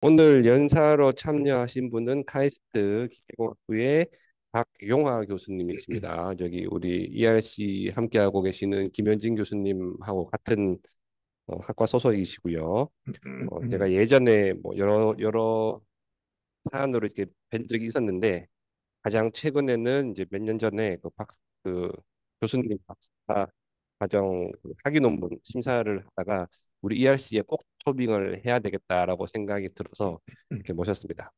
오늘 연사로 참여하신 분은 카이스트 기계공학부의 박용화 교수님이십니다. 저기 우리 ERC 함께하고 계시는 김현진 교수님하고 같은 학과 소속이시고요. 제가 예전에 뭐 여러 사안으로 이렇게 뵌 적이 있었는데 가장 최근에는 이제 몇 년 전에 그 교수님 박사 과정 그 학위 논문 심사를 하다가 우리 ERC에 꼭 초빙을 해야 되겠다라고 생각이 들어서 이렇게 모셨습니다.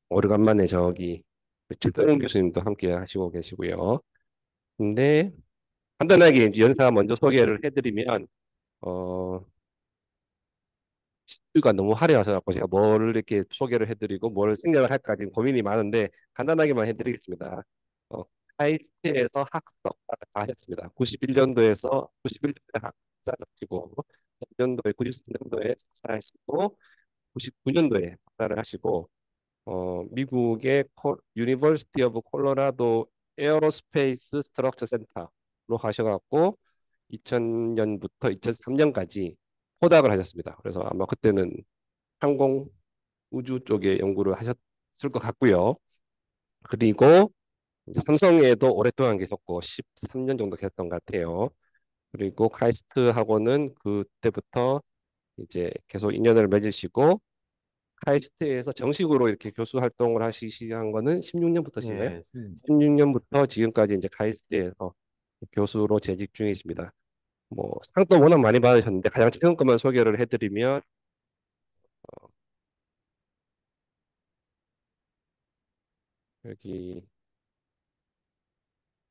오래간만에 저기 최동훈 교수님도 함께 하시고 계시고요. 근데 간단하게 이제 연사 먼저 소개를 해드리면 어 시류가 너무 화려해서 갖고 제가 뭘 이렇게 소개를 해드리고 뭘 생략을 할까 지금 고민이 많은데 간단하게만 해드리겠습니다. 어, 카이스트에서 학석 다 하셨습니다. 91년도에서 91년도에 학사를 하시고 9년도에 93년도에 석사하시고 99년도에 박사를 하시고 미국의 유니버시티 오브 콜로라도 에어로스페이스 스트럭처 센터로 가셔갖고 2000년부터 2003년까지 포닥을 하셨습니다. 그래서 아마 그때는 항공 우주 쪽에 연구를 하셨을 것 같고요. 그리고 이제 삼성에도 오랫동안 계셨고 13년 정도 계셨던 것 같아요. 그리고 카이스트하고는 그때부터 이제 계속 인연을 맺으시고 카이스트에서 정식으로 이렇게 교수 활동을 하시기 시작한 거는 16년부터신가요? 예, 16년부터 지금까지 이제 카이스트에서 교수로 재직 중이십니다. 뭐 상도 워낙 많이 받으셨는데 가장 최근 것만 소개를 해드리면 여기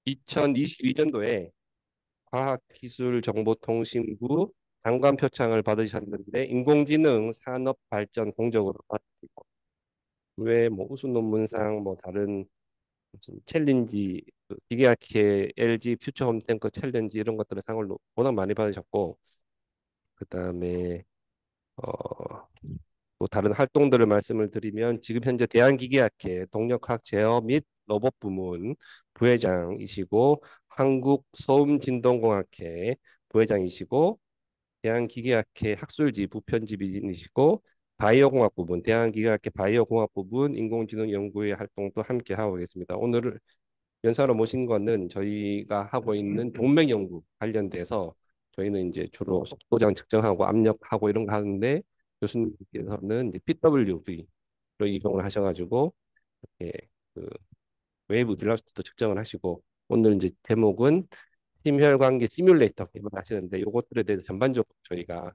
2022년도에 과학기술정보통신부 장관 표창을 받으셨는데 인공지능 산업발전 공적으로 받으시고 외뭐 우수 논문상 뭐 다른 무슨 챌린지 기계학회 LG 퓨처 홈탱크 챌린지 이런 것들을 상을 워낙 많이 받으셨고 그다음에 어, 또 다른 활동들을 말씀을 드리면 지금 현재 대한기계학회 동력학 제어 및 로봇 부문 부회장이시고 한국소음진동공학회 부회장이시고 대한기계학회 학술지 부편집인이시고 바이오공학 부분 대한기계학회 바이오공학 부분 인공지능 연구의 활동도 함께 하고 계십니다. 오늘 연사로 모신 거는 저희가 하고 있는 동맥 연구 관련돼서 저희는 이제 주로 속도장 측정하고 압력하고 이런 거 하는데 교수님께서는 이제 PWV로 이용을 하셔가지고 예, 그 웨이브 벨로시티도 측정을 하시고 오늘 이제 제목은 심혈관계 시뮬레이터 이걸 하시는데 요것들에 대해서 전반적으로 저희가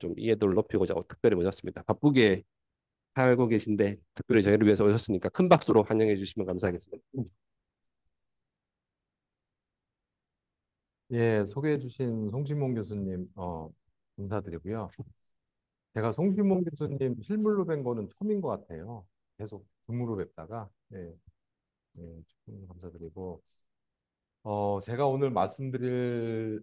좀 이해도를 높이고자 특별히 모셨습니다. 바쁘게 살고 계신데 특별히 저희를 위해서 오셨으니까 큰 박수로 환영해 주시면 감사하겠습니다. 예, 소개해 주신 송신몽 교수님, 감사드리고요. 제가 송신몽 교수님 실물로 뵌 거는 처음인 것 같아요. 계속 등으로 뵙다가, 예, 예, 참 감사드리고, 제가 오늘 말씀드릴,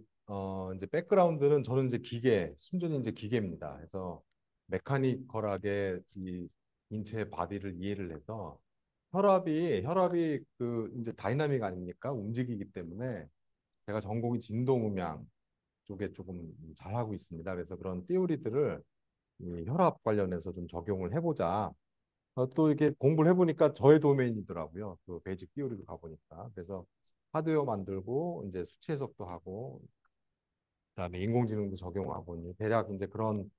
이제 백그라운드는 저는 이제 순전히 이제 기계입니다. 그래서 메카니컬하게 이 인체의 바디를 이해를 해서 혈압이 그 이제 다이나믹 아닙니까? 움직이기 때문에 제가 전공이 진동음향 쪽에 조금 잘하고 있습니다. 그래서 그런 띠오리들을 이 혈압 관련해서 좀 적용을 해보자. 또 이렇게 공부를 해보니까 저의 도메인이더라고요. 그 베이직 띠오리로 가보니까. 그래서 하드웨어 만들고 이제 수치 해석도 하고 그다음에 인공지능도 적용하고 대략 이제 그런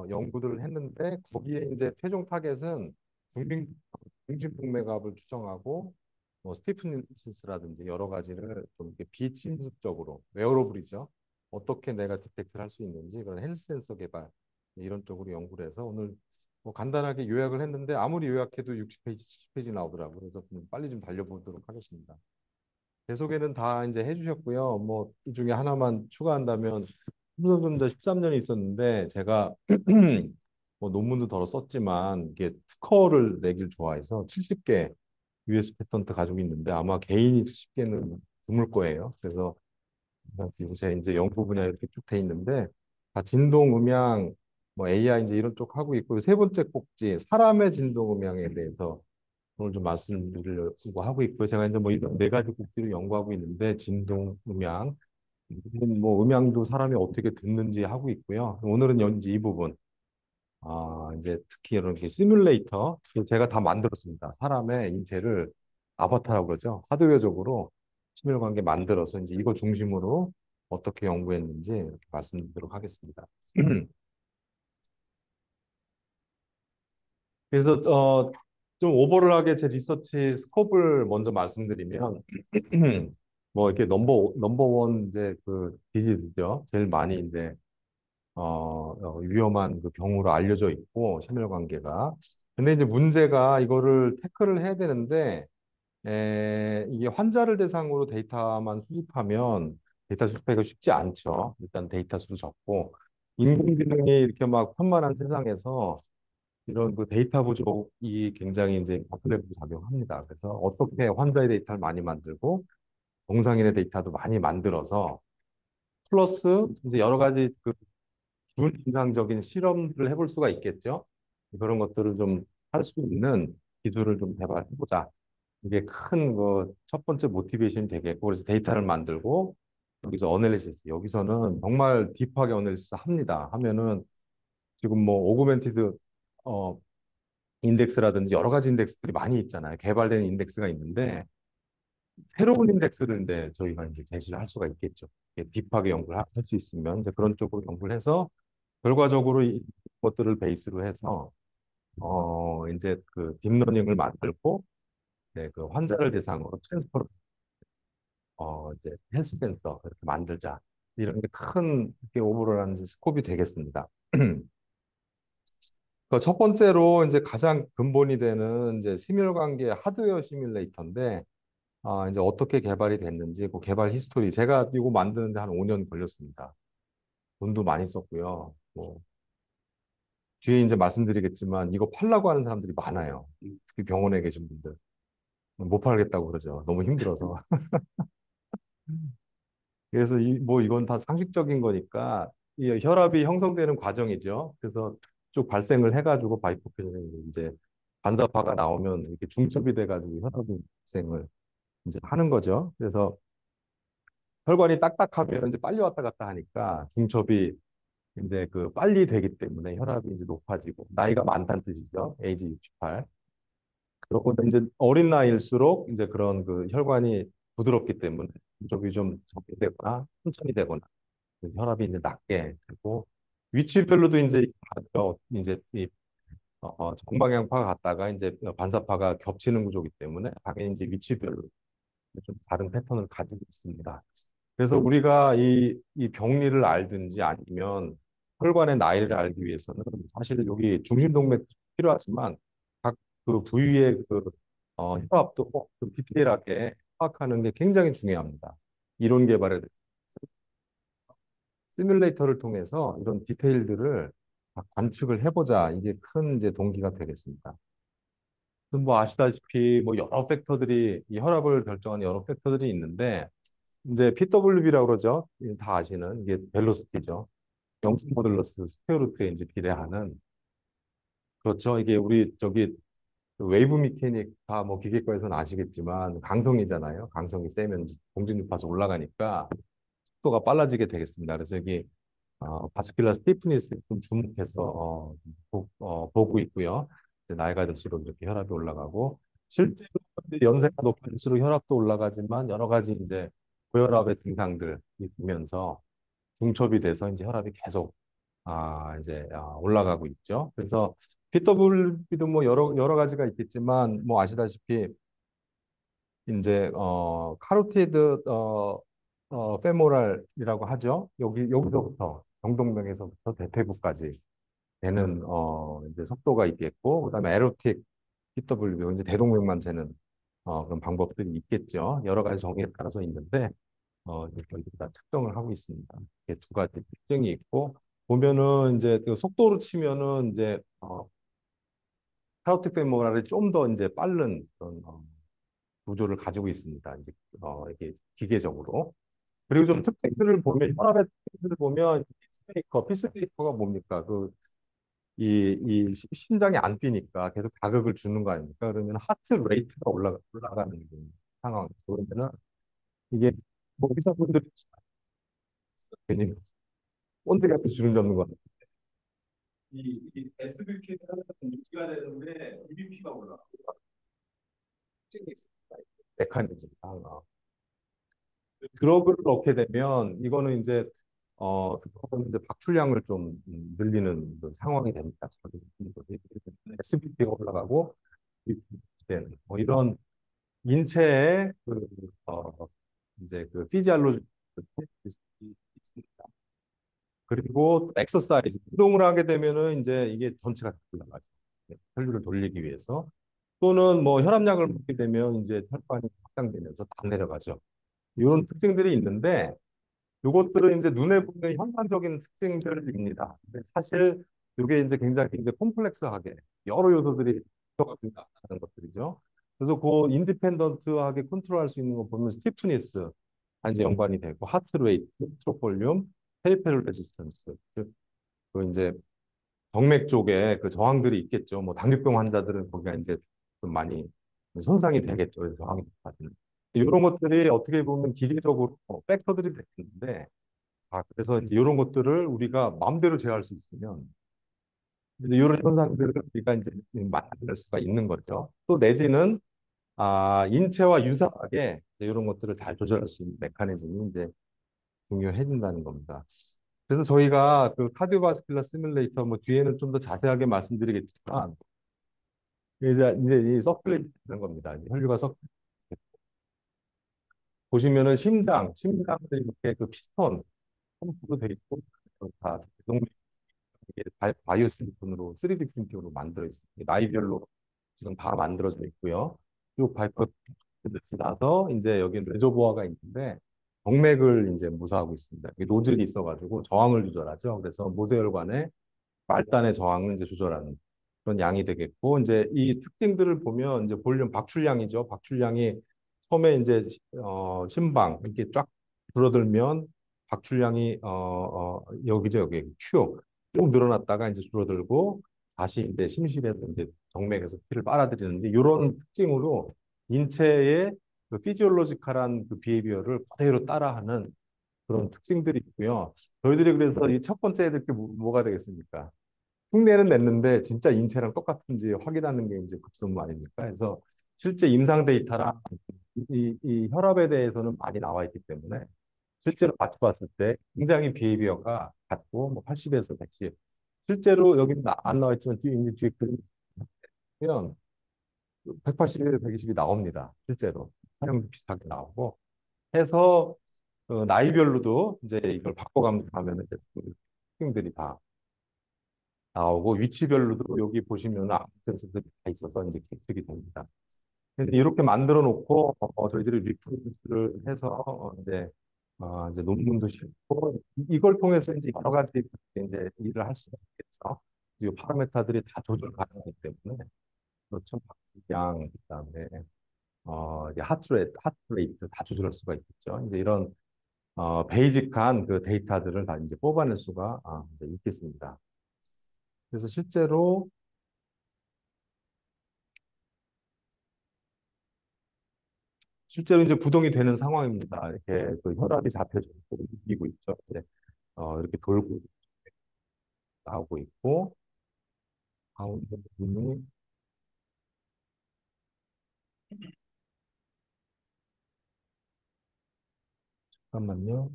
연구들을 했는데 거기에 이제 최종 타겟은 중심 중심동맥압을 추정하고 뭐 스티프니스라든지 여러 가지를 좀 이렇게 비침습적으로 웨어러블이죠. 어떻게 내가 디텍트를 할 수 있는지 그런 헬스 센서 개발 이런 쪽으로 연구를 해서 오늘 뭐 간단하게 요약을 했는데 아무리 요약해도 60페이지, 70페이지 나오더라고요. 그래서 좀 빨리 좀 달려보도록 하겠습니다. 제 소개는 다 이제 해주셨고요. 뭐 이 중에 하나만 추가한다면 삼성전자 13년이 있었는데 제가 뭐 논문도 덜어 썼지만 이게 특허를 내길 좋아해서 70개 US 패턴트 가지고 있는데 아마 개인이 70개는 드물 거예요. 그래서 요새 이제 연구 분야 이렇게 쭉 돼 있는데 다 진동 음향 뭐 AI 이제 이런 쪽 하고 있고 세 번째 꼭지 사람의 진동 음향에 대해서 오늘 좀 말씀드리려고 하고 있고요. 제가 이제 뭐 이런 네 가지 꼭지를 연구하고 있는데 진동 음향 뭐 음향도 사람이 어떻게 듣는지 하고 있고요. 오늘은 이제 이 부분 이제 특히 이런 게 시뮬레이터, 제가 다 만들었습니다. 사람의 인체를 아바타라고 그러죠. 하드웨어적으로 심혈관계 만들어서 이제 이거 중심으로 어떻게 연구했는지 이렇게 말씀드리도록 하겠습니다. 그래서 좀 오버럴하게 제 리서치 스코프를 먼저 말씀드리면 뭐 이렇게 넘버원 이제 그 디지즈죠. 제일 많이 이제 위험한 그 경우로 알려져 있고 심혈관계가. 근데 이제 문제가 이거를 태클을 해야 되는데 이게 환자를 대상으로 데이터만 수집하면 데이터 수집하기가 쉽지 않죠. 일단 데이터 수도 적고 인공지능이 이렇게 막 편만한 세상에서 이런 그 데이터 부족이 굉장히 이제 버클랩으로 작용합니다. 그래서 어떻게 환자의 데이터를 많이 만들고 정상인의 데이터도 많이 만들어서 플러스 이제 여러 가지 그 비임상적인 실험들을 해볼 수가 있겠죠. 그런 것들을 좀 할 수 있는 기술을 좀 개발해보자. 이게 큰 그 첫 번째 모티베이션이 되겠고, 그래서 데이터를 만들고 여기서 어널리시스, 여기서는 정말 딥하게 어널리시스 합니다. 하면은 지금 뭐 오그멘티드 어, 인덱스라든지 여러 가지 인덱스들이 많이 있잖아요. 개발된 인덱스가 있는데 새로운 인덱스를 이제 저희가 이제 제시를 할 수가 있겠죠. 딥하게 연구를 할 수 있으면 이제 그런 쪽으로 연구를 해서 결과적으로 이 것들을 베이스로 해서 이제 그 딥러닝을 만들고 네, 그 환자를 대상으로 트랜스퍼 이제 헬스 센서 이렇게 만들자 이런 게 큰 오버롤한 스콥이 되겠습니다. 그 첫 번째로 이제 가장 근본이 되는 이제 심혈관계 하드웨어 시뮬레이터인데 이제 어떻게 개발이 됐는지 그 개발 히스토리 제가 이거 만드는데 한 5년 걸렸습니다. 돈도 많이 썼고요. 뭐 뒤에 이제 말씀드리겠지만 이거 팔라고 하는 사람들이 많아요. 특히 병원에 계신 분들 못 팔겠다고 그러죠. 너무 힘들어서. 그래서 뭐 이건 다 상식적인 거니까 이 혈압이 형성되는 과정이죠. 그래서 쭉 발생을 해가지고 바이포피는 이제 반사파가 나오면 이렇게 중첩이 돼가지고 혈압이 발생을 이제 하는 거죠. 그래서 혈관이 딱딱하면 이제 빨리 왔다 갔다 하니까 중첩이 이제 그 빨리 되기 때문에 혈압이 이제 높아지고 나이가 많다는 뜻이죠. 에이지 68. 그러고 이제 어린 나이일수록 이제 그런 그 혈관이 부드럽기 때문에 중첩이 좀 적게 되거나 천천히 되거나 혈압이 이제 낮게 되고 위치별로도 이제 이 정방향파가 갔다가 이제 반사파가 겹치는 구조이기 때문에 당연히 이제 위치별로 좀 다른 패턴을 가지고 있습니다. 그래서 우리가 이 병리를 알든지 아니면 혈관의 나이를 알기 위해서는 사실 여기 중심동맥 필요하지만 각 그 부위의 그 혈압도 좀 디테일하게 파악하는 게 굉장히 중요합니다. 이론 개발에 대해서 시뮬레이터를 통해서 이런 디테일들을 다 관측을 해보자. 이게 큰 이제 동기가 되겠습니다. 뭐 아시다시피 뭐 여러 팩터들이 이 혈압을 결정하는 여러 팩터들이 있는데 이제 PWB라고 그러죠. 다 아시는 이게 벨로시티죠. 영수 모듈러스 스퀘어 루트에 이제 비례하는 그렇죠. 이게 우리 저기 그 웨이브 미케닉 다 뭐 기계과에서는 아시겠지만 강성이잖아요. 강성이 세면 공진 주파수 올라가니까 속도가 빨라지게 되겠습니다. 그래서 이게 바스큘라 스티프니스에 좀 주목해서 보고 있고요. 이제 나이가 들수록 이렇게 혈압이 올라가고 실제로 이제 연세가 높아질수록 혈압도 올라가지만 여러 가지 이제 고혈압의 증상들이 들면서 중첩이 돼서 이제 혈압이 계속 이제 올라가고 있죠. 그래서 PWB도 뭐 여러 가지가 있겠지만 뭐 아시다시피 이제 카로티드 페모랄이라고 하죠. 여기서부터 정동맥에서부터 대퇴구까지 되는 이제 속도가 있겠고 그다음에 에로틱 PWB 이제 대동맥만 재는 그런 방법들이 있겠죠. 여러 가지 정의에 따라서 있는데 이제 저희들이 다 측정을 하고 있습니다. 이렇게 두 가지 특징이 있고 보면은 이제 그 속도로 치면은 이제 카로틱 페모랄이 좀 더 이제 빠른 그런 구조를 가지고 있습니다. 이제 이게 기계적으로. 그리고 좀 특징들을 보면 혈압의 특징들을 보면 피스메이커가 뭡니까? 이 심장이 안 뛰니까 계속 자극을 주는 거 아닙니까? 그러면 하트 레이트가 올라가는 상황이죠. 그러면은 이게 뭐 의사분들이 괜히 본드리 앞에서 주름 잡는 거 이 SBP가 유지가 되는데 EBP가 올라가고 특징이 있습니다. 메커니즘 상. 드러그를 넣게 되면 이거는 그거는 이제 박출량을 좀 늘리는 그 상황이 됩니다. SBP가 올라가고 되는 뭐 이런 인체의 이제 그 피지올로지 있습니다. 그리고 엑서사이즈 운동을 하게 되면은 이제 이게 전체가 올라가죠. 혈류를 돌리기 위해서 또는 뭐 혈압약을 먹게 되면 이제 혈관이 확장되면서 다 내려가죠. 이런 특징들이 있는데 이것들은 이제 눈에 보이는 현상적인 특징들입니다. 근데 사실 이게 이제 굉장히 이제 콤플렉스하게 여러 요소들이 들어가는 것들이죠. 그래서 그 인디펜던트하게 컨트롤할 수 있는 거 보면 스티프니스 이제 연관이 되고 하트 레이트, 스트로크 볼륨, 페리페럴 레지스턴스 그 이제 정맥 쪽에 그 저항들이 있겠죠. 뭐 당뇨병 환자들은 거기가 이제 좀 많이 손상이 되겠죠. 저항이 받는 이런 것들이 어떻게 보면 기계적으로 팩터들이 되는데 그래서 이제 이런 것들을 우리가 마음대로 제어할 수 있으면 이제 이런 현상들을 우리가 이제 만들 수가 있는 거죠. 또 내지는 인체와 유사하게 이런 것들을 잘 조절할 수 있는 메커니즘이 이제 중요해진다는 겁니다. 그래서 저희가 그 카디오바스큘러 시뮬레이터 뭐 뒤에는 좀 더 자세하게 말씀드리겠지만 이제 이 서큘레이트 되는 겁니다. 이제 혈류가 보시면은 심장에 이렇게 그 피스톤 펌프도 돼 있고 다 이게 바이오 실리콘으로 3D 프린팅으로 만들어 있습니다. 나이별로 지금 다 만들어져 있고요. 쭉 파이프 나서 이제 여기 레저보아가 있는데 동맥을 이제 모사하고 있습니다. 이게 노즐이 있어가지고 저항을 조절하죠. 그래서 모세혈관의 말단의 저항을 이제 조절하는 그런 양이 되겠고 이제 이 특징들을 보면 이제 볼륨 박출량이죠. 박출량이 처음에 이제 심방 이렇게 쫙 줄어들면 박출량이 여기죠 여기 쭉 늘어났다가 이제 줄어들고 다시 이제 심실에서 이제 정맥에서 피를 빨아들이는데 이런 특징으로 인체의 그 피지올로지컬한 그 비헤비어를 그대로 따라하는 그런 특징들이 있고요. 저희들이 그래서 이 첫 번째 해야 게 뭐가 되겠습니까? 흉내는 냈는데 진짜 인체랑 똑같은지 확인하는 게 이제 급선무 아닙니까? 그래서 실제 임상 데이터랑 이 혈압에 대해서는 많이 나와 있기 때문에 실제로 맞춰봤을 때 굉장히 비헤비어가 같고 뭐 80에서 110. 실제로 여기는 안 나와 있지만 뒤에 그림 보면 180에서 120이 나옵니다. 실제로 사용도 비슷하게 나오고 해서 나이별로도 이제 이걸 바꿔가면서 하면 이제 그 특징들이 다 나오고 위치별로도 여기 보시면 아무 센서들이 다 있어서 이제 계측이 됩니다. 근데 이렇게 만들어 놓고 저희들이 리프레시를 해서 이제 논문도 싣고 이걸 통해서 이제 여러 가지 이제 일을 할 수가 있겠죠. 이 파라메타들이 다 조절 가능하기 때문에 그렇죠. 양 그다음에 이제 하트레이트 다 조절할 수가 있겠죠. 이제 이런 베이직한 그 데이터들을 다 이제 뽑아낼 수가 이제 있겠습니다. 그래서 실제로 이제 구동이 되는 상황입니다. 이렇게 그 혈압이 잡혀지고 이고 있죠. 이제 이렇게 돌고 나오고 있고 가운데 부분이 잠깐만요.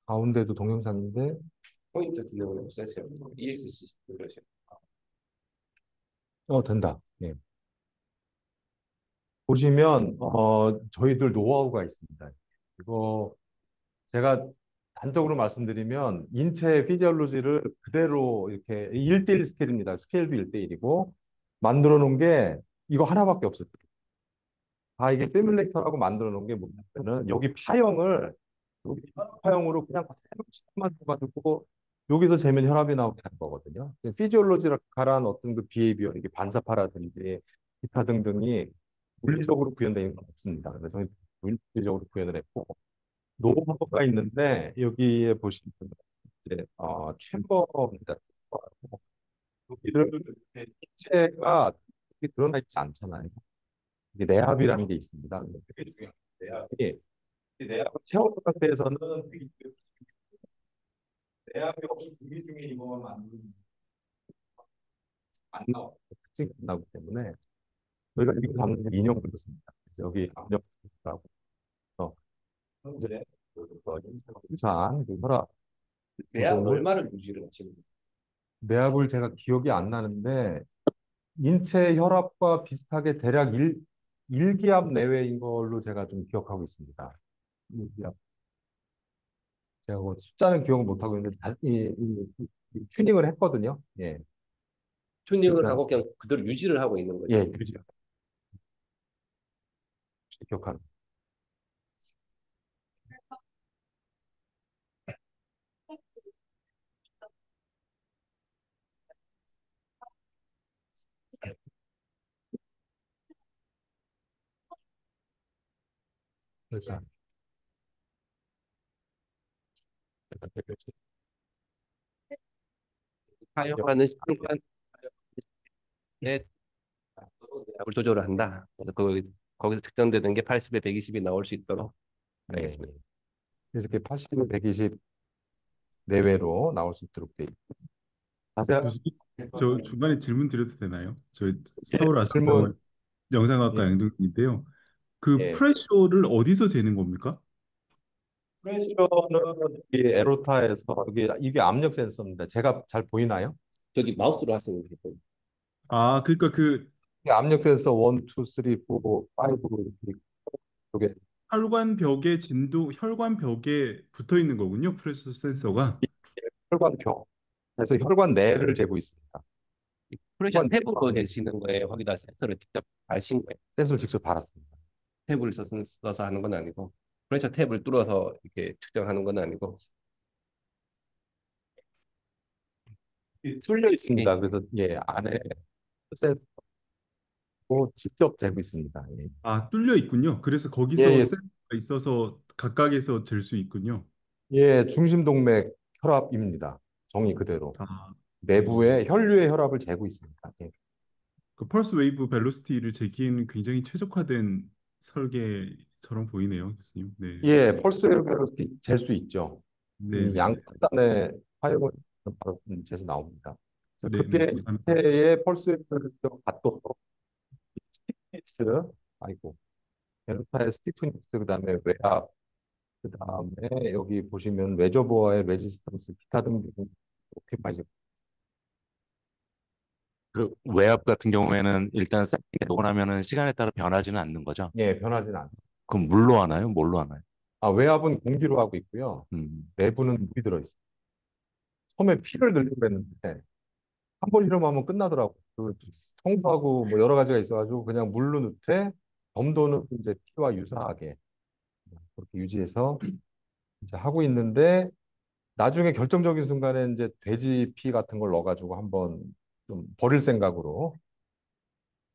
가운데도 동영상인데 포인트 기능을 없애세요. ESC 누르세요. 된다. 예. 보시면 저희들 노하우가 있습니다. 이거 제가 단적으로 말씀드리면 인체 피지올로지를 그대로 이렇게 1대1 스케일입니다. 스케일도 1대1이고 만들어 놓은 게 이거 하나밖에 없어요. 이게 시뮬레이터라고 만들어 놓은 게 뭐냐면은 여기 파형으로 그냥 그대로 치만 줘가지고 여기서 재면 혈압이 나오게 하는 거거든요. 피지올로지컬한 어떤 그 비헤이비어 이게 반사파라든지 기타 등등이 물리적으로 구현되는 건 없습니다. 그래서 저희 물리적으로 구현을 했고 노브가 있는데 여기에 보시면 이제 챔버입니다. 여기를 액체가 이렇게 드러나 있지 않잖아요. 이게 내압이라는 게 있습니다. 되게 중요한 내압이 내압 체온 상태에서는 내압이 없이 공기 중에 이거만 안 나와요. 특징이 안 나오기 때문에 저희가 이거 담는 게 인형을 씁니다. 여기 압력라고 해서 현재 유사한 그 혈압 대략 운동을 얼마를 유지를 하시는 거예요? 내압을 제가 기억이 안 나는데 인체 혈압과 비슷하게 대략 1기압 내외인 걸로 제가 좀 기억하고 있습니다. 1기압. 제가 뭐 숫자는 기억을 못 하고 있는데 이 튜닝을 했거든요. 예. 튜닝을 일단 하고 그냥 그대로 유지를 하고 있는 예, 거죠. 유지 기억하는. 그러니까 사용하는 시간에 압을 조절을 한다. 그래서 거기서 측정되는 게 80에 120이 나올 수 있도록 네. 알겠습니다. 그래서 이렇게 80에 120 내외로 나올 수 있도록 돼 있고. 자세한 교수님, 저 중간에 질문 드려도 되나요? 저 서울 질문. 아산병원 영상학과 예. 양동근인데요. 그 예. 프레셔를 어디서 재는 겁니까? 프레셔는 이 에로타에서 이게 압력 센서입니다. 제가 잘 보이나요? 저기 마우스로 하시는 거예요. 아, 그러니까 그 이게 압력 센서 1, 2, 3, 4, 5 이렇게 이게 혈관 벽에 혈관 벽에 붙어 있는 거군요. 프레셔 센서가. 혈관표. 그래서 혈관 내를 재고 있습니다. 프레셔 혈관 탭으로 내부에 내시는 거예요. 거기다 센서를 직접 하신 거예요. 센서를 직접 달았습니다. 탭을 써서 하는 건 아니고 프레셔 탭을 뚫어서 이렇게 측정하는 건 아니고 뚫려 이 있습니다. 그래서 예, 안에 센서 직접 재고 있습니다. 예. 아, 뚫려 있군요. 그래서 예, 거기서 예, 센서가 있어서 각각에서 잴 수 있군요. 예, 중심동맥 혈압입니다. 정의 그대로. 아, 네. 내부에 혈류의 혈압을 재고 있습니다. 예. 그 펄스 웨이브 벨로시티를 재기에는 굉장히 최적화된 설계처럼 보이네요, 교수님. 네. 예, 펄스 웨이브로 잴수 있죠. 네, 이 네, 네. 양극단의 화형을 바로 재서 나옵니다. 그래서 네, 네, 그게 감사합니다. 인체의 펄스 웨이브를 갖고 스티프니스, 아이고, 델타의 스티프니스, 그다음에 외압, 그다음에 여기 보시면 레저보어의 레지스턴스, 기타 등등 이렇게 빠지고. 그 외압 같은 경우에는 일단 싹 내고 나면은 시간에 따라 변하지는 않는 거죠. 예, 변하지는 않습니다. 그럼 물로 하나요? 뭘로 하나요? 아, 외압은 공기로 하고 있고요. 음. 내부는 물이 들어있어요. 처음에 피를 넣으려고 했는데 한 번 실험하면 끝나더라고. 그 통보하고 뭐 여러 가지가 있어가지고 그냥 물로 넣되 점도는 이제 피와 유사하게 그렇게 유지해서 이제 하고 있는데 나중에 결정적인 순간에 이제 돼지 피 같은 걸 넣어가지고 한번 좀 버릴 생각으로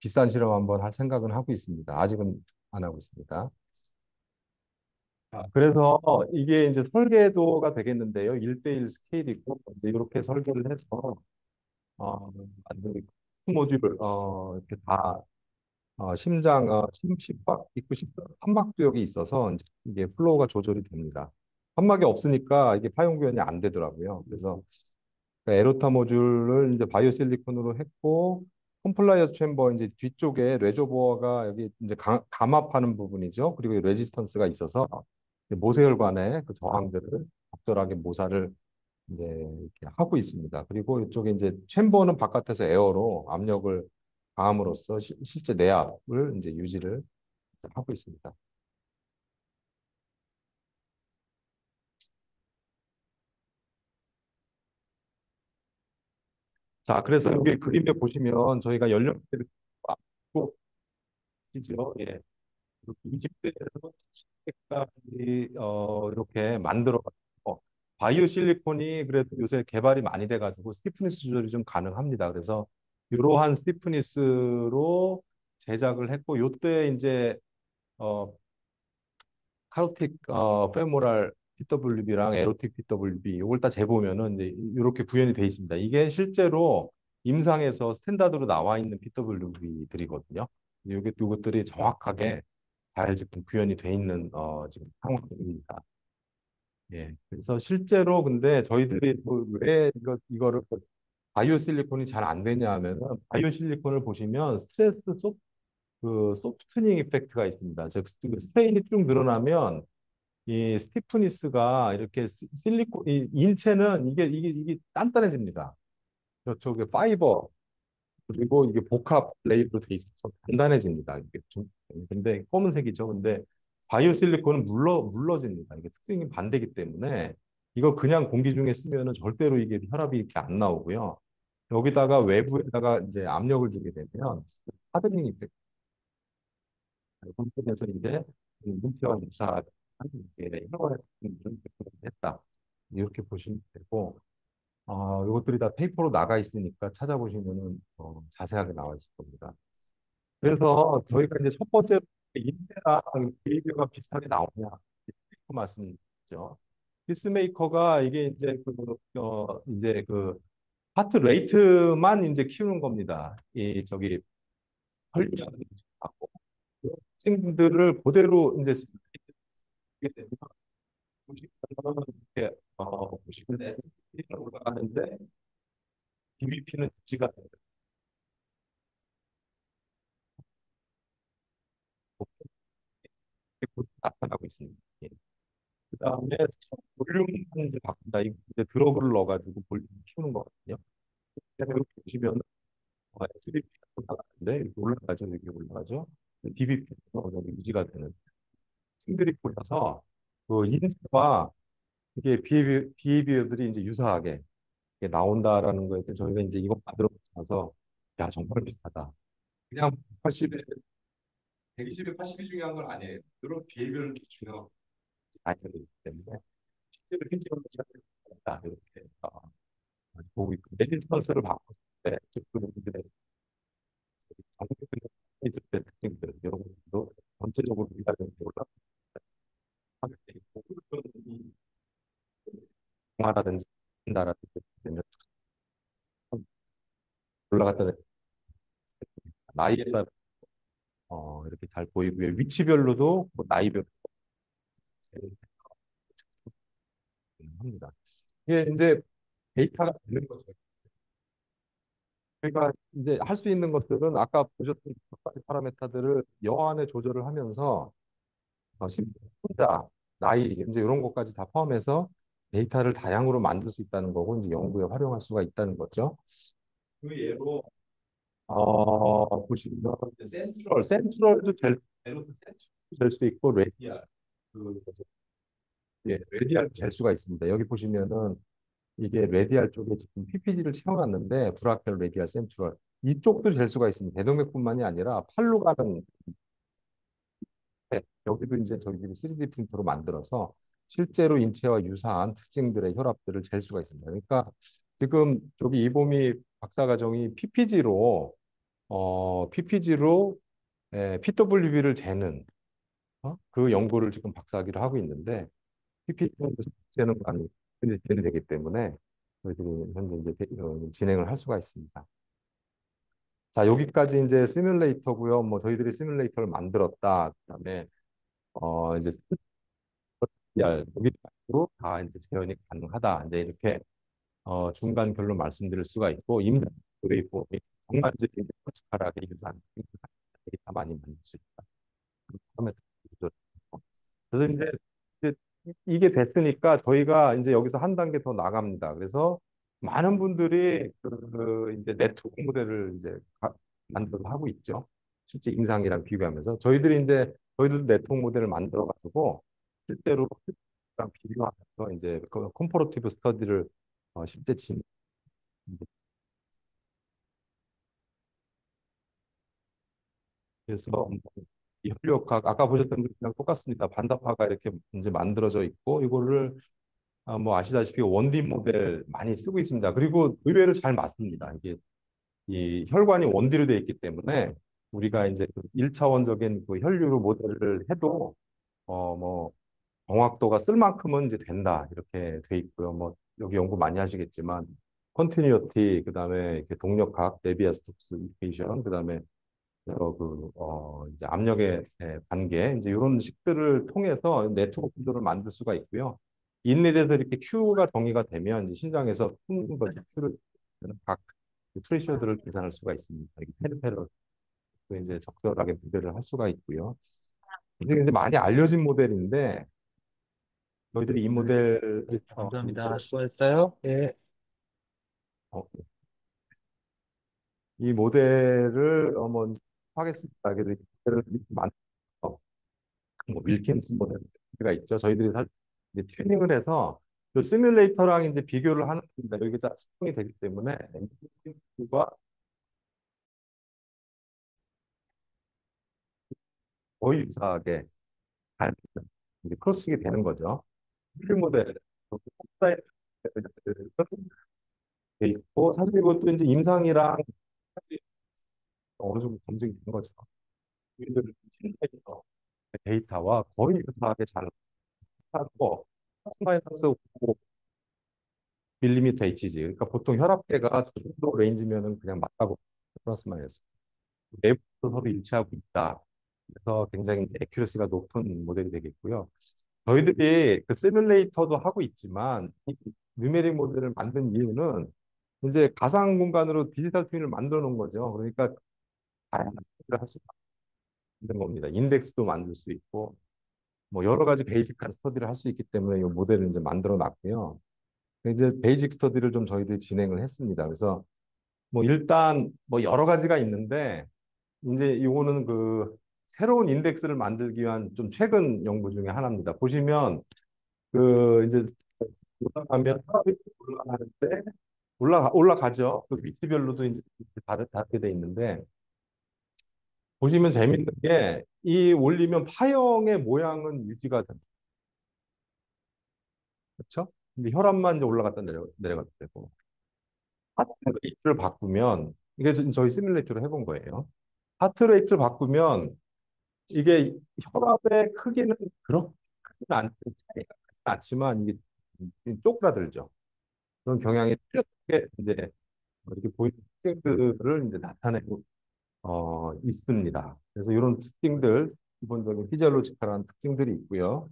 비싼 실험 한번 할 생각은 하고 있습니다. 아직은 안 하고 있습니다. 그래서 이게 이제 설계도가 되겠는데요. 1대1 스케일이고 이제 이렇게 설계를 해서 만든 모듈을 이렇게 다 심장 심박 있고 판막도 여기 있어서 이제 이게 플로우가 조절이 됩니다. 판막이 없으니까 이게 파용 구현이 안 되더라고요. 그래서 에로타 모듈을 이제 바이오 실리콘으로 했고 컴플라이어스 챔버 이제 뒤쪽에 레저보어가 여기 이제 감압하는 부분이죠. 그리고 레지스턴스가 있어서 모세혈관의 그 저항들을 적절하게 모사를 이제 이렇게 하고 있습니다. 그리고 이쪽에 이제 챔버는 바깥에서 에어로 압력을 가함으로써 실제 내압을 이제 유지를 하고 있습니다. 자, 그래서 여기 그림에 보시면 저희가 연령대를 고 있죠. 예. 20대에서 70대까지 이렇게 만들어 바이오 실리콘이 그래도 요새 개발이 많이 돼가지고 스티프니스 조절이 좀 가능합니다. 그래서 이러한 스티프니스로 제작을 했고 요때 이제 어, 카로틱 페모랄 PWB랑 에로틱 PWB 이걸 다 재보면은 이제 이렇게 구현이 돼 있습니다. 이게 실제로 임상에서 스탠다드로 나와 있는 PWB들이거든요. 이것들이 정확하게 잘 지금 구현이 돼 있는 지금 상황입니다. 예. 그래서 실제로 근데 저희들이 왜 이거를 바이오 실리콘이 잘 안 되냐 하면은 바이오 실리콘을 보시면 그 소프트닝 이펙트가 있습니다. 즉 스트레인이 쭉 늘어나면 이 스티프니스가 이렇게 실리콘 이 인체는 이게 단단해집니다. 저쪽에 파이버 그리고 이게 복합 레이로 돼 있어서 단단해집니다. 이게 좀 근데 검은색이죠. 근데 바이오 실리콘은 물러집니다. 이게 특징이 반대기 때문에 이거 그냥 공기 중에 쓰면은 절대로 이게 혈압이 이렇게 안 나오고요. 여기다가 외부에다가 이제 압력을 주게 되면 하드닝 이펙트 분포에서 이제 문체와 유사한 혈관을 했다. 이렇게 보시면 되고 이것들이 다 페이퍼로 나가 있으니까 찾아보시면은 자세하게 나와 있을 겁니다. 그래서 저희가 이제 첫 번째로 인테랑 비교가 비슷하게 나오냐 그 말씀이죠. 피스메이커가 이게 이제 그 하트 레이트만 이제 키우는 겁니다. 이 저기 혈관 받고 학생들을 그대로 이제 쓰게 되면 보시면 이렇게 보시면 SP가 올라가는데 DBP는 유지가 돼요. 나타나고 있습니다. 예. 그다음에 볼륨을 이제 바꾼다. 이제 드러그를 넣어가지고 볼륨을 키우는 거거든요. 그래서 이렇게 보시면 SBP가 올라가는데 이렇게 올라가죠, 이렇게 올라가죠. DBP는 어느 정도 유지가 되는 층들이 보여서 그 인체와 이게 비헤비어들이 이제 유사하게 이게 나온다라는 거에 대해서 저희가 이제 이거 만들어 보면서 야 정말 비슷하다. 그냥 80에 120에 80이 중요한 건 아니에요. 이런 비헤비어를 중요한 아이들이기 때문에 실제로 현지적으로 있다 이렇게 보고 있고 레지스턴스를 바꿨을 때 즉그분들의 전국적인 해줄 때 특징들 이런 것도 전체적으로 우리가 좀 올라가게 돼 있고 이 동화라든지 나라든지 되면 올라갔다 나이에 따라 이렇게 잘 보이고요. 위치별로도 뭐 나이별로 합니다. 이게 이제 데이터가 되는 거죠. 그러니까 이제 할 수 있는 것들은 아까 보셨던 몇 가지 파라메타들을 여한에 조절을 하면서 심지어 혼자 나이 이제 이런 것까지 다 포함해서 데이터를 다양으로 만들 수 있다는 거고 이제 연구에 활용할 수가 있다는 거죠. 그 예로 보시면 이제 센트럴도 될 수 있고 레디알 그 레디알 될 수가 있습니다. 여기 보시면은 이게 레디알 쪽에 지금 PPG를 채워놨는데 브라켈 레디알 센트럴 이쪽도 될 수가 있습니다. 대동맥뿐만이 아니라 팔로 가는 여기도 이제 저희들이 3D 프린터로 만들어서 실제로 인체와 유사한 특징들의 혈압들을 잴 수가 있습니다. 그러니까 지금 저기 이보미 박사과정이 PPG로 PWB를 재는 그 연구를 지금 박사학위를 하고 있는데 PPG는 재는 거 아니고 재는 되기 때문에 저희들이 현재 이제 진행을 할 수가 있습니다. 자, 여기까지 이제 시뮬레이터고요. 뭐 저희들이 시뮬레이터를 만들었다. 그다음에 이제 여기로 다 이제 재현이 가능하다. 이제 이렇게 중간 결론 말씀드릴 수가 있고 임상들이 있고 정말 이제 솔직하게 유사한 데이터 많이 만들 수 있다. 그러면 그래서 이제 이게 됐으니까 저희가 이제 여기서 한 단계 더 나갑니다. 그래서 많은 분들이 이제 네트워크 모델을 이제 만들어서 하고 있죠. 실제 임상이랑 비교하면서 저희도 네트워크 모델을 만들어 가지고 실제로 비교하면서 이제 그 컴퍼러티브 스터디를 실제 진 그래서 이 혈류역학 아까 보셨던 것이랑 똑같습니다. 반다파가 이렇게 이제 만들어져 있고 이거를 뭐 아시다시피 원디 모델 많이 쓰고 있습니다. 그리고 의외로 잘 맞습니다. 이게 이 혈관이 원디로 되어 있기 때문에 우리가 이제 그 1차원적인 그 혈류로 모델을 해도 뭐 정확도가 쓸 만큼은 이제 된다 이렇게 돼 있고요. 뭐 여기 연구 많이 하시겠지만 컨티뉴어티 그다음에 이렇게 동력학, 네비아 스톡스 이퀘이션 그다음에 이제 압력의 관계, 이제 이런 식들을 통해서 네트워크 구조를 만들 수가 있고요. 인let에서 이렇게 Q가 정의가 되면 이제 심장에서 푸는 것이 Q를 각 프레셔들을 계산할 수가 있습니다. 이게 페르페럴 이제 적절하게 모델을 할 수가 있고요. 이제 많이 알려진 모델인데 저희들이 이 모델 감사합니다. 수고했어요. 예. 어, 이 모델을 뭐 하겠습니다. 그래서 이 모델을 만 뭐 윌킨스 모델가 있죠. 저희들이 이제 튜닝을 해서 그 시뮬레이터랑 이제 비교를 하는 겁니다. 여기가 측정이 되기 때문에 과 거의 유사하게 잘 이제 크로스가 되는 거죠. 튜닝 모델 돼 있고 사실 이것도 이제 임상이랑 사실 어느 정도 검증이 된 거죠. 우리들 시뮬레이터 데이터와 거의 유사하게 잘 하고 마이너스 5 밀리미터 HG. 그러니까 보통 혈압계가 그 정도 레인지면은 그냥 맞다고 플러스 마이너스. 내부도 서로 일치하고 있다. 그래서 굉장히 에큐러시가 높은 모델이 되겠고요. 저희들이 그 시뮬레이터도 하고 있지만 이 뉴메릭 모델을 만든 이유는 이제 가상 공간으로 디지털 트윈을 만들어 놓은 거죠. 그러니까 다양한 스터디를 할 수 있는 겁니다. 인덱스도 만들 수 있고 뭐 여러 가지 베이직한 스터디를 할 수 있기 때문에 이 모델을 이제 만들어 놨고요. 이제 베이직 스터디를 좀 저희들이 진행을 했습니다. 그래서 뭐 일단 뭐 여러 가지가 있는데 이제 이거는 그 새로운 인덱스를 만들기 위한 좀 최근 연구 중에 하나입니다. 보시면 그 이제 올라가면 올라가는데 올라가죠. 그 위치별로도 이제 다르게 돼 있는데 보시면 재밌는 게 이 올리면 파형의 모양은 유지가 됩니다. 그렇죠? 근데 혈압만 이제 올라갔다 내려갔다 되고 하트 레이트를 바꾸면 이게 저희 시뮬레이터로 해본 거예요. 하트 레이트를 바꾸면 이게 혈압의 크기는 그렇게 크지는 차이가 크진 않지만 이게 쪼그라들죠. 그런 경향이 뚜렷하게 이제 이렇게 보이는 특징들을 이제 나타내고 있습니다. 그래서 이런 특징들 기본적인 피지올로지컬한 특징들이 있고요.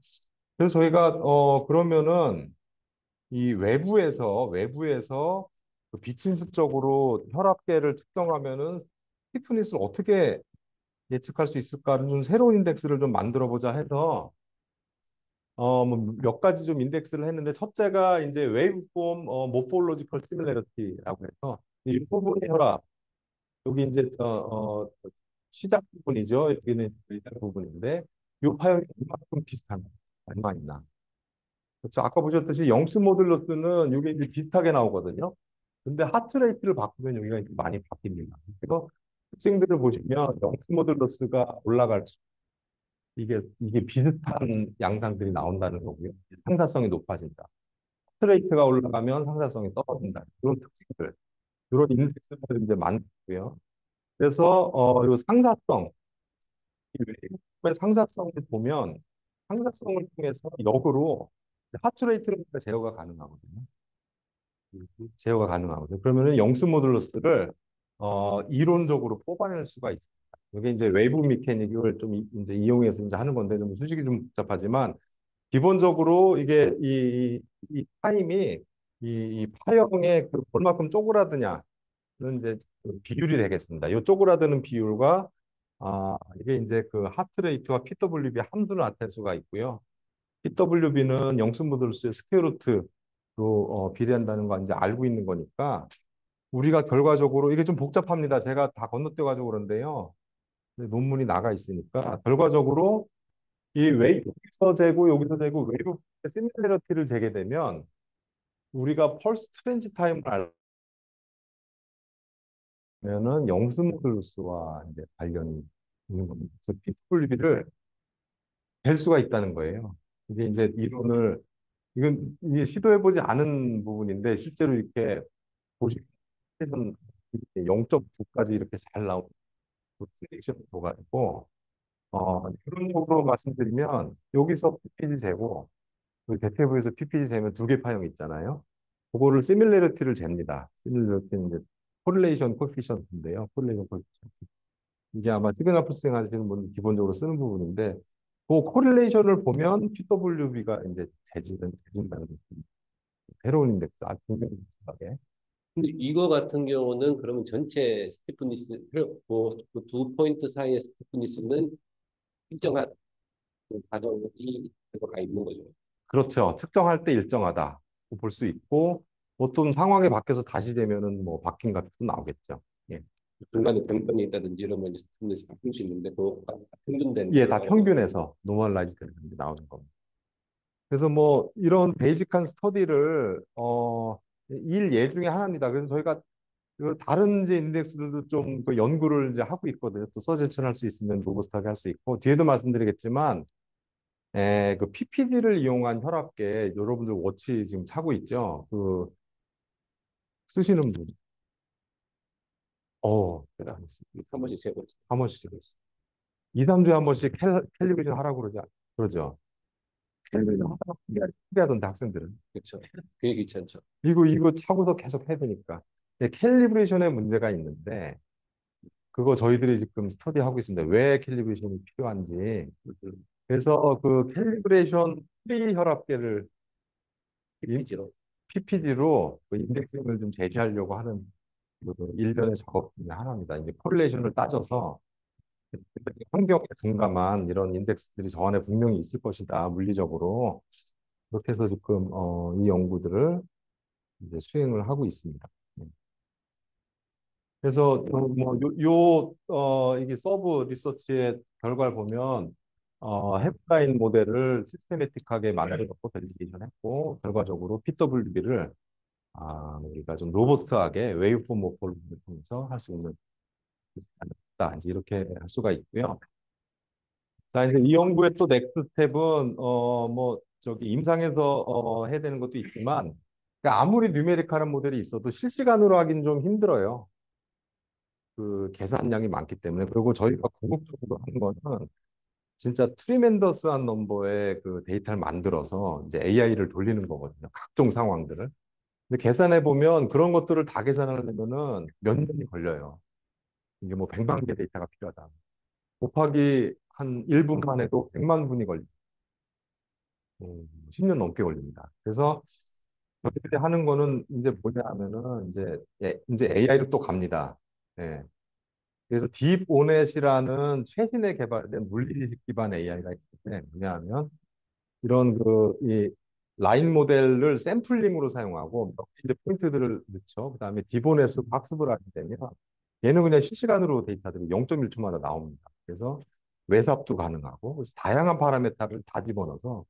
그래서 저희가 그러면은 이 외부에서 그 비침습적으로 혈압계를 측정하면은 스티프니스를 어떻게 예측할 수 있을까를 좀 새로운 인덱스를 좀 만들어 보자 해서 뭐 몇 가지 좀 인덱스를 했는데 첫째가 이제 웨이브폼 모폴로지컬 시뮬레리티라고 해서 이 부분의 혈압 여기 이제 시작 부분이죠. 여기는 일단 부분인데 이 파형이 얼마큼 비슷한가 얼마 있나. 그렇죠. 아까 보셨듯이 영스 모듈러스는 이게 이제 비슷하게 나오거든요. 근데 하트레이트를 바꾸면 여기가 이제 많이 바뀝니다. 그래서 특징들을 보시면 영스 모듈러스가 올라갈수록 이게 비슷한 양상들이 나온다는 거고요. 상사성이 높아진다. 스트레이트가 올라가면 상사성이 떨어진다. 이런 특징들, 이런 인덱스들을 이제 만들고요. 그래서 이 상사성, 이 웨이브의 상사성을 보면 상사성을 통해서 역으로 하트레이트를 제어가 가능하거든요. 제어가 가능하거든요. 그러면은 영수 모듈러스를 이론적으로 뽑아낼 수가 있습니다. 이게 이제 웨이브 메커닉을 좀 이제 이용해서 이제 하는 건데 좀 수식이 좀 복잡하지만 기본적으로 이게 이 타임이 이 파형의 그 얼마큼 쪼그라드냐는 이제 그 비율이 되겠습니다. 이 쪼그라드는 비율과 이게 이제 그 하트레이트와 PWB 함수를 나타낼 수가 있고요. PWB는 영순모듈수의 스퀘어 루트로 비례한다는 거 이제 알고 있는 거니까 우리가 결과적으로 이게 좀 복잡합니다. 제가 다 건너뛰어가지고 그런데요. 논문이 나가 있으니까 결과적으로 이 여기서 재고 여기서 재고 웨이브 시뮬레러티를 재게 되면 우리가 펄스 트렌지 타임을 알면은 영수 모듈스와 이제 관련이 있는 겁니다. 그래서 PWB를 될 수가 있다는 거예요. 이게 이제 이론을 이건 이게 시도해보지 않은 부분인데 실제로 이렇게 보시면 0.9까지 이렇게 잘 나오는 프레딕션 도가 있고 이런 식으로 말씀드리면 여기서 PPG 재고 그 대퇴부에서 PPG 재면 두 개 파형이 있잖아요. 그거를 시밀레리티를 잽니다. 시밀레리티는 이제 코릴레이션 코피션트인데요. 코릴레이션 코피션트. 이게 아마 시그널 프로세싱 하시는 분들 기본적으로 쓰는 부분인데 그 코릴레이션을 보면 PWB가 이제 재진다는 느낌. 새로운 인덱스 아주 굉장히 비슷하게. 근데 이거 같은 경우는 그러면 전체 스티프니스, 뭐두 포인트 사이의 스티프니스는 일정한 그 과정이 들어가 있는 거죠. 그렇죠. 측정할 때 일정하다 볼 수 있고 어떤 상황이 바뀌어서 다시 되면은 뭐 바뀐 값도 나오겠죠. 예, 중간에 변동이 있다든지 이러면 이제 스티프니스 바뀔 수 있는데 그거가 평균된 예, 다 거예요. 평균에서 노멀라이즈 되는 게 나오는 겁니다. 그래서 뭐 이런 베이직한 스터디를 일 예 중에 하나입니다. 그래서 저희가 그 다른 이제 인덱스들도 좀 그 연구를 이제 하고 있거든요. 또 서제션 할 수 있으면 로버스트하게 할 수 있고 뒤에도 말씀드리겠지만 그 PPD를 이용한 혈압계 여러분들 워치 지금 차고 있죠. 그 쓰시는 분. 대단했습니다. 한 번씩 재고 있어요. 한 번씩 쓰겠어요. 2, 3주에 한 번씩 캘리브레이션 하라고 그러죠. 캘리브레이션 하다가 포기하던데 학생들은. 그렇죠. 그게 귀찮죠. 이거 차고서 계속 해야 되니까. 캘리브레이션에 문제가 있는데 그거 저희들이 지금 스터디하고 있습니다. 왜 캘리브레이션이 필요한지. 그래서 그 캘리브레이션 프리 혈압계를 PPG로. PPD로 그 인덱싱을 좀 제시하려고 하는 그 일련의 작업 중에 하나입니다. 이제 코릴레이션을 따져서 환경에 둔감한 이런 인덱스들이 저 안에 분명히 있을 것이다, 물리적으로. 그렇게 해서 지금 이 연구들을 이제 수행을 하고 있습니다. 네. 그래서 이게 서브 리서치의 결과를 보면 헤프라인 모델을 시스테매틱하게 만들어서 밸리데이션 했고 결과적으로 PWB를 우리가 좀 로버스트하게 웨이브폼 모델을 통해서 할 수 있는 다 이제 이렇게 할 수가 있고요. 자, 이제 이 연구의 또 넥스트 스텝은 뭐 저기 임상에서 해야 되는 것도 있지만 그러니까 아무리 뉴메리컬한 모델이 있어도 실시간으로 하긴 좀 힘들어요. 그 계산량이 많기 때문에. 그리고 저희가 궁극적으로 하는 거는 진짜 트리멘더스한 넘버의 그 데이터를 만들어서 이제 AI를 돌리는 거거든요. 각종 상황들을. 근데 계산해 보면 그런 것들을 다 계산하려면은 몇 년이 걸려요. 이게 뭐 100만 개 데이터가 필요하다. 곱하기 한 1분만 해도 100만 분이 걸립니다. 10년 넘게 걸립니다. 그래서 저희들이 하는 거는 이제 뭐냐 하면은 이제 AI로 또 갑니다. 예. 그래서 딥오넷이라는 최신에 개발된 물리지식 기반 AI가 있는데 뭐냐하면 이런 이 라인 모델을 샘플링으로 사용하고 몇 이제 포인트들을 넣죠. 그다음에 딥오넷으로 학습을 하게 되면 얘는 그냥 실시간으로 데이터들이 0.1초마다 나옵니다. 그래서 외삽도 가능하고 그래서 다양한 파라미터를 다 집어넣어서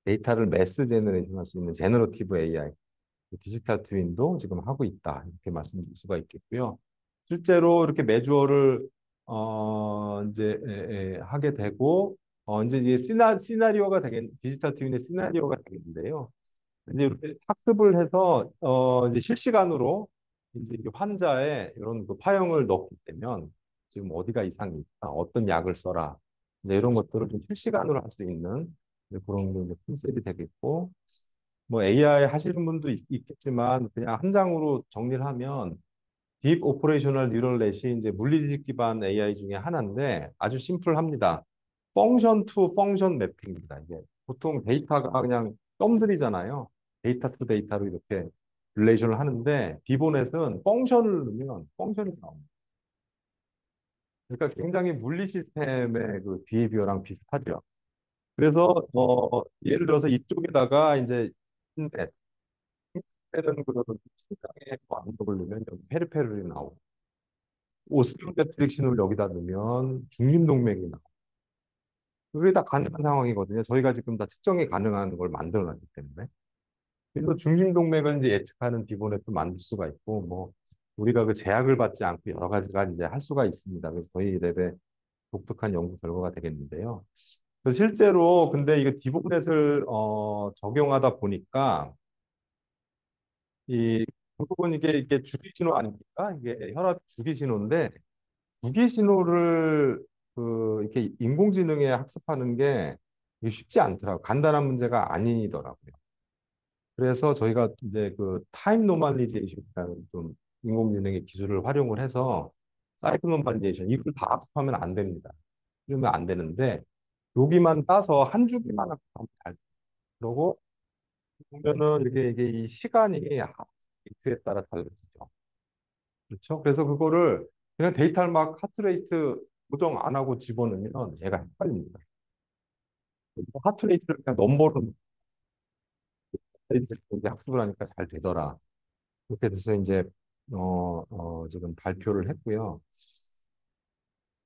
데이터를 매스 제너레이션 할 수 있는 제너러티브 AI 디지털 트윈도 지금 하고 있다. 이렇게 말씀드릴 수가 있겠고요. 실제로 이렇게 매주어를 이제 하게 되고 이제 이게 시나리오가 디지털 트윈의 시나리오가 되겠는데요. 이제 이렇게 학습을 해서 이제 실시간으로 이제 이 환자의 이런 그 파형을 넣게 되면 지금 어디가 이상이 있다, 어떤 약을 써라, 이제 이런 것들을 좀 실시간으로 할 수 있는 이제 그런 게 이제 컨셉이 되겠고, 뭐 AI 하시는 분도 있겠지만 그냥 한 장으로 정리를 하면 딥 오퍼레이셔널 뉴럴 넷이 이제 물리지식 기반 AI 중에 하나인데 아주 심플합니다. 펑션 투 펑션 매핑입니다. 이게 보통 데이터가 그냥 덤들이잖아요. 데이터 투 데이터로 이렇게 릴레이션을 하는데 디보넷은 펑션을 넣으면 펑션이 나옵니다. 그러니까 굉장히 물리 시스템의 그 비헤비어랑 비슷하죠. 그래서 예를 들어서 이쪽에다가 이제 때는 그런 심장에 압력을 넣으면 여기 페리페럴이 나오고 오스티오메트릭 신호를 여기다 넣으면 중심동맥이 나오고 그게 다 가능한 상황이거든요. 저희가 지금 다 측정이 가능한 걸 만들어놨기 때문에. 그래서 중심동맥을 이제 예측하는 디보넷도 만들 수가 있고 뭐 우리가 그 제약을 받지 않고 여러 가지가 이제 할 수가 있습니다. 그래서 저희 랩의 독특한 연구 결과가 되겠는데요. 그래서 실제로 근데 이거 디보넷을 적용하다 보니까 이 결국은 이게 주기 신호 아닙니까? 이게 혈압 주기 신호인데 주기 신호를 이렇게 인공지능에 학습하는 게 이게 쉽지 않더라고요. 간단한 문제가 아니더라고요. 그래서 저희가 이제 그 타임 노멀리제이션이라는 좀 인공지능의 기술을 활용을 해서 사이클론 발리에이션 이걸 다 학습하면 안 됩니다. 이러면 안 되는데 여기만 따서 한 주기만 하면 잘. 그러고 보면은 이게 이 시간이 하트에 따라 달라지죠. 그렇죠? 그래서 그거를 그냥 데이터를 막 하트레이트 고정 안 하고 집어넣으면 얘가 헷갈립니다. 하트레이트를 그냥 넘버로 이제 학습을 하니까 잘 되더라. 그렇게 돼서 이제 지금 발표를 했고요.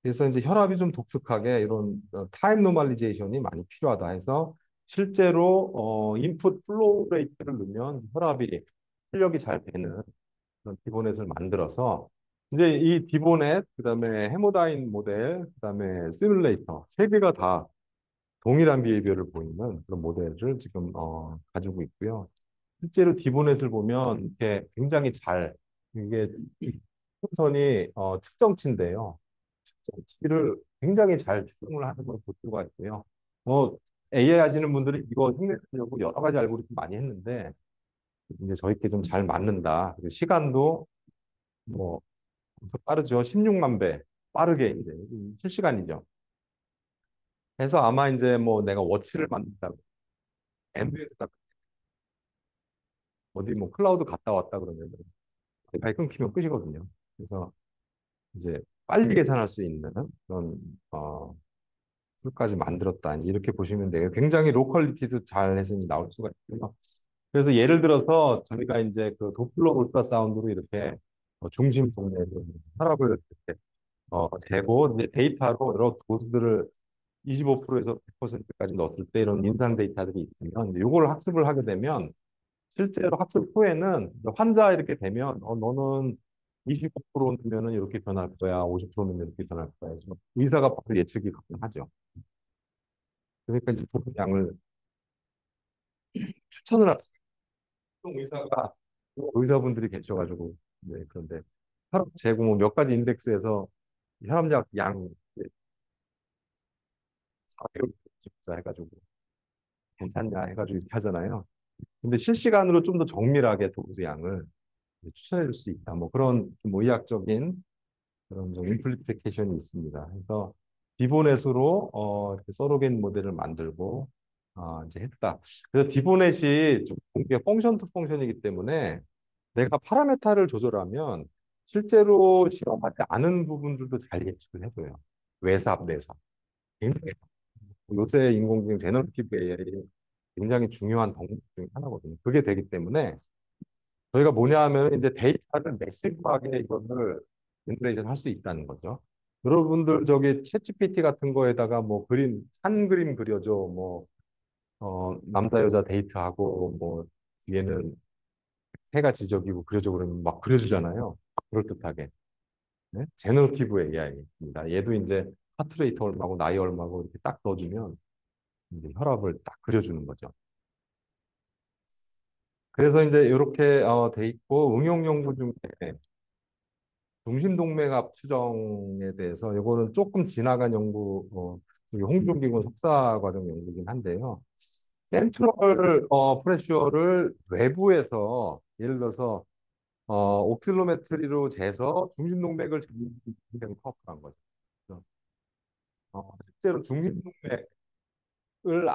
그래서 이제 혈압이 좀 독특하게 이런 타임 노멀리제이션이 많이 필요하다 해서 실제로 인풋 플로우 레이트를 넣으면 혈압이 출력이 잘 되는 그런 디보넷을 만들어서 이제 이 디보넷 그다음에 헤모다인 모델 그다음에 시뮬레이터 세 개가 다 동일한 비헤비어를 보이는 그런 모델을 지금 가지고 있고요. 실제로 디보넷을 보면 이게 굉장히 잘 이게 풍선이 측정치인데요. 측정치를 굉장히 잘 추정을 하는 걸 볼 수가 있고요. AI 하시는 분들이 이거 흉내내려고 여러 가지 알고리즘 많이 했는데 이제 저희께 좀 잘 맞는다. 그리고 시간도 뭐 엄청 빠르죠. 16만 배 빠르게 이제 실시간이죠. 그래서 아마 이제 뭐 내가 워치를 만든다고 MBS 어디 뭐 클라우드 갔다 왔다 그러면 와이파이 끊기면 끝이거든요. 그래서 이제 빨리 계산할 수 있는 그런 툴까지 만들었다. 이제 이렇게 보시면 돼요. 굉장히 로컬리티도 잘 해서 이제 나올 수가 있고요. 그래서 예를 들어서 저희가 이제 그 도플러 울트라사운드로 이렇게 중심 동네에 혈압을 이렇게 재고 이제 데이터로 여러 도수들을 25%에서 100%까지 넣었을 때 이런 인상 데이터들이 있으면 이걸 학습을 하게 되면 실제로 학습 후에는 환자 이렇게 되면 너는 25%면은 이렇게 변할 거야, 50%면 이렇게 변할 거야. 그래서 의사가 바로 예측이 가능하죠. 그러니까 이제 도수 양을 추천을 하죠. 의사가 의사분들이 계셔가지고 그런데 혈압 재고 뭐몇 가지 인덱스에서 혈압약 양 4개월 해가지고 괜찮냐 해가지고 이렇게 하잖아요. 근데 실시간으로 좀 더 정밀하게 도수 양을 추천해 줄 수 있다. 뭐 그런 좀 의학적인 그런 좀 임플리케이션이 있습니다. 그래서 디보넷으로 이렇게 서로게이트 모델을 만들고 이제 했다. 그래서 디보넷이 좀 이게 펑션 투 펑션이기 때문에 내가 파라메타를 조절하면 실제로 실험하지 않은 부분들도 잘 예측을 해줘요. 외삽, 내삽. 굉장히 요새 인공지능 제너러티브 AI 굉장히 중요한 덕목 중에 하나거든요. 그게 되기 때문에 저희가 뭐냐 하면 이제 데이터를 매시브하게 이거를 인터레이션 할 수 있다는 거죠. 여러분들 저기 챗GPT 같은 거에다가 뭐 그림, 산 그림 그려줘. 뭐, 남자, 여자 데이트하고 뭐 뒤에는 해가 지적이고 그려줘 그러면 막 그려주잖아요. 그럴듯하게. 네? 제너러티브 AI입니다. 얘도 이제 하트레이트 얼마고 나이 얼마고 이렇게 딱 넣어주면 이제 혈압을 딱 그려주는 거죠. 그래서 이제 이렇게 돼 있고 응용 연구 중에 중심동맥압 추정에 대해서 이거는 조금 지나간 연구, 여기 홍준기군 석사 과정 연구긴 한데요. 센트럴 프레셔를 외부에서 예를 들어서 옥실로메트리로 재서 중심동맥을 재는 굉장히 파워풀한 거죠. 그래서, 실제로 중심동맥을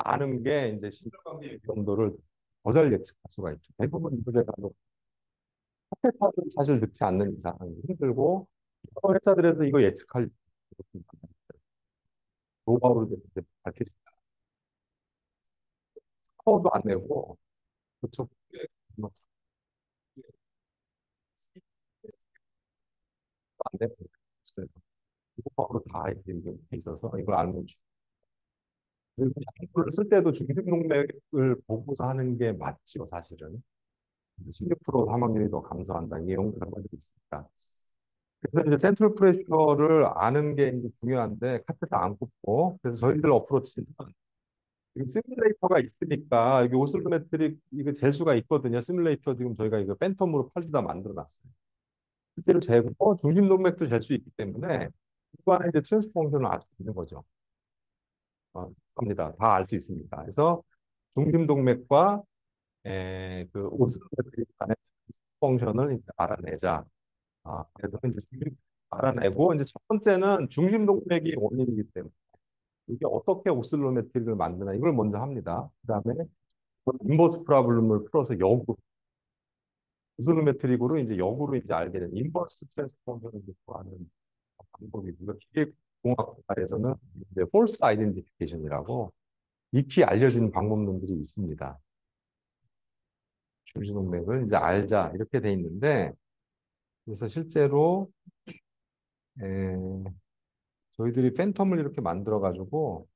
아는 게 이제 심혈관계 정도를 더 잘 예측할 수가 있죠. 대부분 이들에가 카테타를 사실 넣지 않는 이상 힘들고 회사들에서 이거 예측할 노하우를 밝히지 커도 안 내고 그쪽 안 내고 있어요. 이거 바로 다 이렇게 돼 있어서 이걸 알면 그리고 이걸 쓸 때도 중심동맥을 보고서 하는 게 맞죠, 사실은. 16% 사망률이 더 감소한다. 이런 결과들이 있으니까. 그래서 이제 센트럴 프레셔를 아는 게 이제 중요한데 카테터 안 꼽고 그래서 저희들 어프로치는 이 시뮬레이터가 있으니까 이게 오슬로메트릭 이거 잴 수가 있거든요. 시뮬레이터 지금 저희가 이거 팬텀으로 팔다 만들어 놨어요. 실제로 재고 중심 동맥도 잴 수 있기 때문에 그 안에 이제 트랜스 펑션을 알 수 있는 거죠. 합니다. 다 알 수 있습니다. 그래서 중심 동맥과 그 오슬로메트릭 간의 펑션을 이제 알아내자. 그래서 이제 알아내고 이제 첫 번째는 중심 동맥이 원인이기 때문에 이게 어떻게 오슬로메트릭을 만드나 이걸 먼저 합니다. 그다음에 인버스 프라블럼을 풀어서 역으로 오슬로메트릭으로 이제 역으로 이제 알게 되는 인버스 트랜스포머를 구하는 방법이고요. 기계공학과에서는 이제 폴스 아이덴티피케이션이라고 익히 알려진 방법론들이 있습니다. 중심 동맥을 이제 알자 이렇게 돼 있는데 그래서 실제로 에, 저희들이 팬텀을 이렇게 만들어 가지고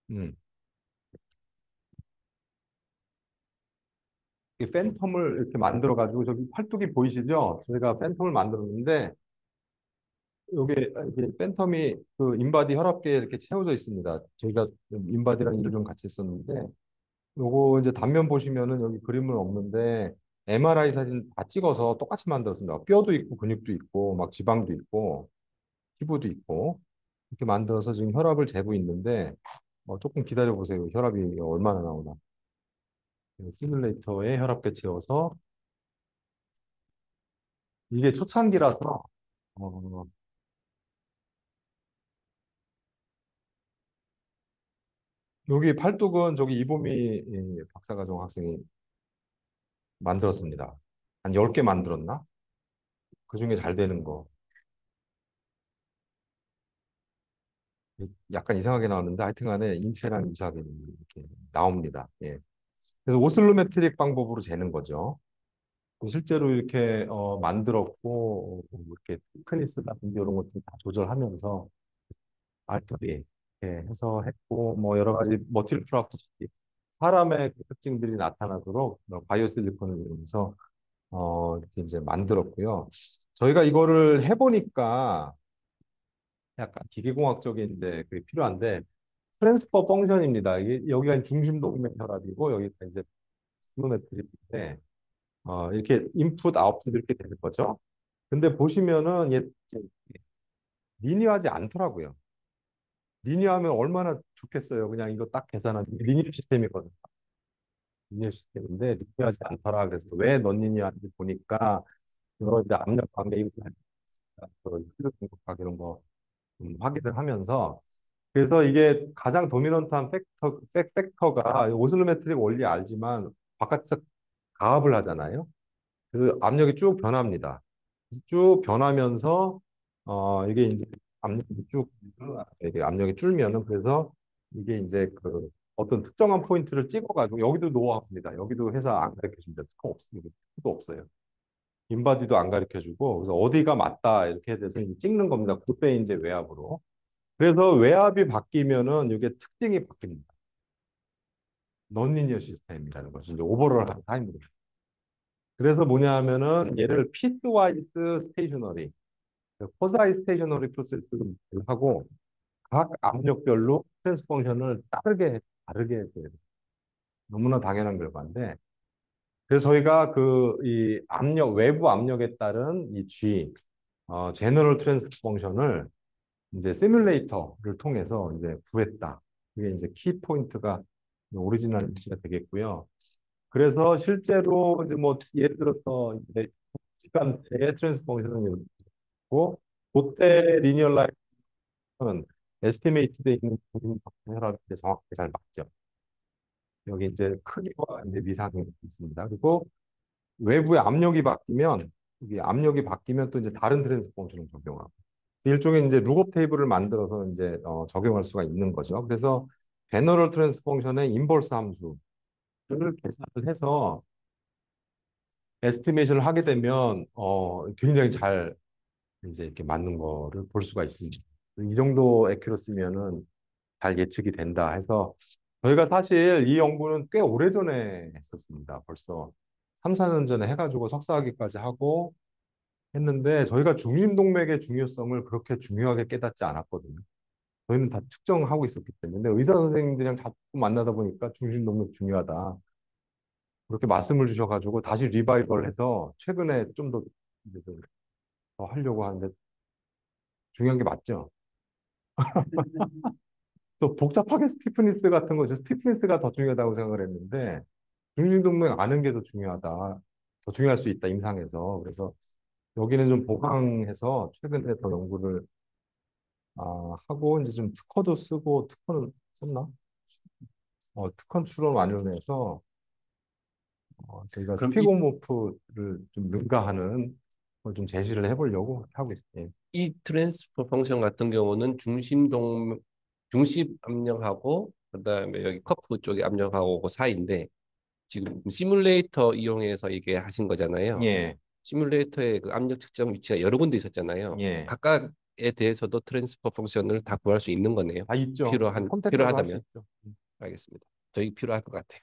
음, 이 팬텀을 이렇게 만들어 가지고 저기 팔뚝이 보이시죠? 저희가 팬텀을 만들었는데 여기 이게 팬텀이 그 인바디 혈압계에 이렇게 채워져 있습니다. 저희가 인바디랑 일을 좀 같이 했었는데 요거 이제 단면 보시면은 여기 그림은 없는데 MRI 사진 다 찍어서 똑같이 만들었습니다. 뼈도 있고 근육도 있고 막 지방도 있고 피부도 있고 이렇게 만들어서 지금 혈압을 재고 있는데 조금 기다려 보세요. 혈압이 얼마나 나오나. 시뮬레이터에 혈압계 채워서 이게 초창기라서 어, 여기 팔뚝은 저기 이보미 박사과정 학생이 만들었습니다. 한 10개 만들었나? 그중에 잘 되는 거. 약간 이상하게 나왔는데 하여튼간에 인체랑 유사하게 이렇게 나옵니다. 예. 그래서 오슬로메트릭 방법으로 재는 거죠. 실제로 이렇게 만들었고 이렇게 피크니스 같은 이런 것들 다 조절하면서 알터리 이렇게 해서 했고 뭐 여러 가지 머틸 프라프시 사람의 그 특징들이 나타나도록 바이오 실리콘을 이용해서 이렇게 이제 만들었고요. 저희가 이거를 해보니까 약간 기계공학적인 이제 그게 필요한데 트랜스퍼 펑션입니다. 이게 여기가 중심 동맥 혈압이고 여기가 이제 슬로메트리인데 이렇게 인풋 아웃풋 이렇게 되는 거죠. 근데 보시면은 얘 리니어하지 않더라고요. 리니어하면 얼마나 좋겠어요. 그냥 이거 딱 계산하면 리니어 시스템이거든요. 리니어 시스템인데 리니어하지 않더라. 그래서 왜 넌리니어한지 보니까 여러 이제 압력 관계 이런 필요 공급학 이런 거 확인을 하면서 그래서 이게 가장 도미넌트한 팩터가 오슬로메트릭 원리 알지만 바깥에서 가압을 하잖아요. 그래서 압력이 쭉 변합니다. 그래서 쭉 변하면서 이게 이제 압력이 쭉 이게 압력이 줄면은 그래서 이게 이제 그 어떤 특정한 포인트를 찍어가지고 여기도 노하우입니다. 여기도 회사 안 가르쳐 줍니다. 특허 없습니다. 특허도 없어요. 인바디도 안 가르쳐 주고 그래서 어디가 맞다 이렇게 돼서 이제 찍는 겁니다. 그때 이제 외압으로. 그래서 외압이 바뀌면은 이게 특징이 바뀝니다. 넌리니어 시스템이라는 것이 이제 오버롤한 타임으로. 그래서 뭐냐 하면은 얘를 피스와이스 스테이셔너리, 포사이 스테이셔너리 프로세스를 하고 각 압력별로 트랜스 펑션을 다르게 해줘요. 너무나 당연한 결과인데 그래서 저희가 그 이 압력 외부 압력에 따른 이 G 제너럴 트랜스 펑션을 이제 시뮬레이터를 통해서 이제 구했다. 그게 이제 키 포인트가 오리지널리티가 되겠고요. 그래서 실제로 이제 뭐 예를 들어서 이제 시간대의 트랜스 펑션을 있고 그때 리니어 라인은 에스티메이트 돼 있는 혈압이 정확하게 잘 맞죠. 여기 이제 크기와 이제 위상이 있습니다. 그리고 외부의 압력이 바뀌면 여기 압력이 바뀌면 또 이제 다른 트랜스 펑션을 적용하고 일종의 이제 룩업 테이블을 만들어서 이제 적용할 수가 있는 거죠. 그래서 제너럴 트랜스 펑션의 인버스 함수를 계산을 해서 에스티메이션을 하게 되면 굉장히 잘 이제 이렇게 맞는 거를 볼 수가 있습니다. 이 정도 에큐러시면은 잘 예측이 된다 해서 저희가 사실 이 연구는 꽤 오래전에 했었습니다. 벌써 3, 4년 전에 해가지고 석사학위까지 하고 했는데 저희가 중심동맥의 중요성을 그렇게 중요하게 깨닫지 않았거든요. 저희는 다 측정하고 있었기 때문에 근데 의사 선생님들이랑 자꾸 만나다 보니까 중심동맥 중요하다. 그렇게 말씀을 주셔가지고 다시 리바이벌 해서 최근에 좀 더 하려고 하는데 중요한 게 맞죠. 또 복잡하게 스티프니스 같은 거, 스티프니스가 더 중요하다고 생각을 했는데 중심동맥 아는 게 더 중요하다. 더 중요할 수 있다, 임상에서. 그래서 여기는 좀 보강해서 최근에 더 연구를 하고 이제 좀 특허도 쓰고 특허는 썼나? 특허 출원 완료해서 저희가 그럼 스피고모프를 좀 능가하는 걸 좀 제시를 해보려고 하고 있어요. 이 트랜스퍼 펑션 같은 경우는 중심 압력하고 그다음에 여기 커프 쪽에 압력하고 그 사이인데 지금 시뮬레이터 이용해서 이게 하신 거잖아요. 예, 시뮬레이터의 그 압력 측정 위치가 여러 군데 있었잖아요. 예. 각각에 대해서도 트랜스퍼 펑션을 다 구할 수 있는 거네요. 다 있죠. 선택해서 할 수 필요하다면. 있죠. 알겠습니다. 저희 필요할 것 같아요.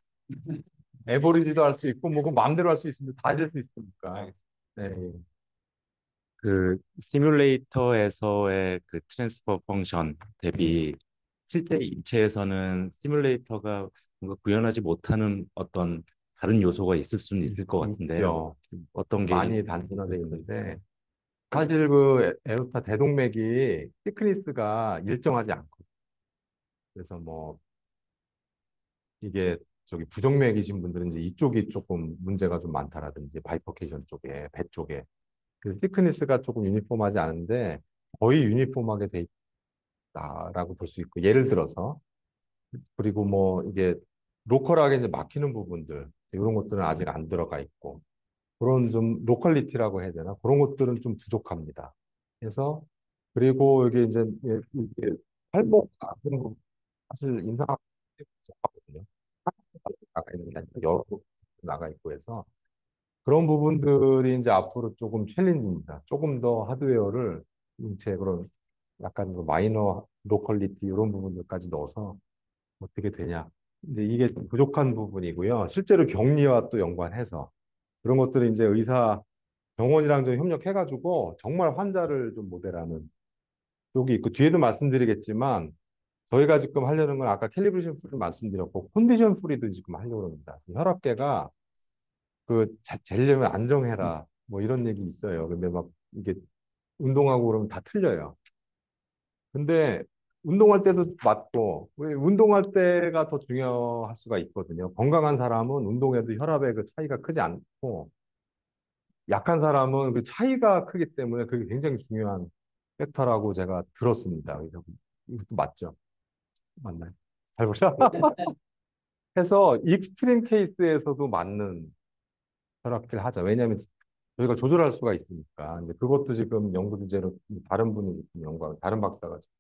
에버리지도 할 수 있고, 뭐, 그 마음대로 할 수 있으면 다 할 수 있으니까. 알겠습니다. 네, 예. 그 시뮬레이터에서의 그 트랜스퍼 펑션 대비 실제 입체에서는 시뮬레이터가 뭔가 구현하지 못하는 어떤 다른 요소가 있을 수는 있을 것 같은데요. 있죠. 어떤 게 많이 단순화되어 있는데, 사실 그 에어타 대동맥이 시크니스가 일정하지 않고, 그래서 뭐, 이게 저기 부정맥이신 분들은 이제 이쪽이 조금 문제가 좀 많다라든지, 바이퍼케이션 쪽에, 배 쪽에. 그래서 시크니스가 조금 유니폼하지 않은데, 거의 유니폼하게 돼 있다라고 볼 수 있고, 예를 들어서, 그리고 뭐, 이게 로컬하게 이제 막히는 부분들, 이런 것들은 아직 안 들어가 있고, 그런 좀 로컬리티라고 해야 되나? 그런 것들은 좀 부족합니다. 그래서 그리고 이게 이제 이게 팔목 그런 거 사실 인상하고 부족하거든요. 나가 있는 게 아니라 여러 개 나가 있고 해서 그런 부분들이 이제 앞으로 조금 챌린지입니다. 조금 더 하드웨어를 제 그런 약간 그 마이너 로컬리티 이런 부분들까지 넣어서 어떻게 되냐. 이제 이게 좀 부족한 부분이고요. 실제로 격리와 또 연관해서 그런 것들은 이제 의사 병원이랑 좀 협력해가지고 정말 환자를 좀 모델하는 쪽이 있고 뒤에도 말씀드리겠지만 저희가 지금 하려는 건 아까 캘리브레이션 풀을 말씀드렸고 컨디션 풀이도 지금 하려고 합니다. 혈압계가 그 재려면 안정해라 뭐 이런 얘기 있어요. 근데 막 이게 운동하고 그러면 다 틀려요. 근데 운동할 때도 맞고 왜 운동할 때가 더 중요할 수가 있거든요. 건강한 사람은 운동해도 혈압의 그 차이가 크지 않고 약한 사람은 그 차이가 크기 때문에 그게 굉장히 중요한 팩터라고 제가 들었습니다. 그래서 이것도 맞죠? 맞나요? 잘 보셔. 해서 익스트림 케이스에서도 맞는 혈압계를 하자. 왜냐하면 저희가 조절할 수가 있으니까. 이제 그것도 지금 연구 주제로 다른 분이 연구하고 다른 박사가 지금.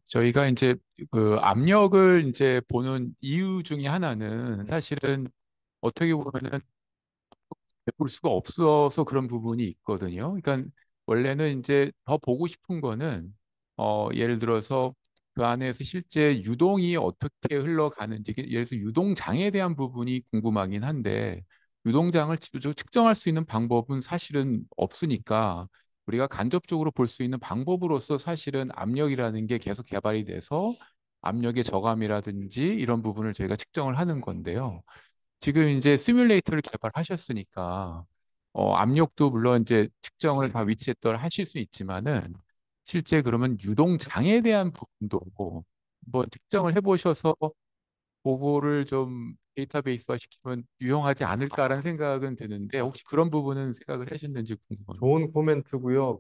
저희가 이제 그 압력을 이제 보는 이유 중에 하나는 사실은 어떻게 보면은 볼 수가 없어서 그런 부분이 있거든요. 그러니까 원래는 이제 더 보고 싶은 거는 예를 들어서 그 안에서 실제 유동이 어떻게 흘러가는지 예를 들어서 유동장에 대한 부분이 궁금하긴 한데 유동장을 직접적으로 측정할 수 있는 방법은 사실은 없으니까 우리가 간접적으로 볼 수 있는 방법으로서 사실은 압력이라는 게 계속 개발이 돼서 압력의 저감이라든지 이런 부분을 저희가 측정을 하는 건데요. 지금 이제 시뮬레이터를 개발하셨으니까 압력도 물론 이제 측정을 다 위치에 따라 하실 수 있지만은 실제 그러면 유동장에 대한 부분도 뭐 측정을 해보셔서 그거를 좀 데이터베이스화 시키면 유용하지 않을까라는 생각은 드는데 혹시 그런 부분은 생각을 하셨는지 궁금합니다. 좋은 코멘트고요.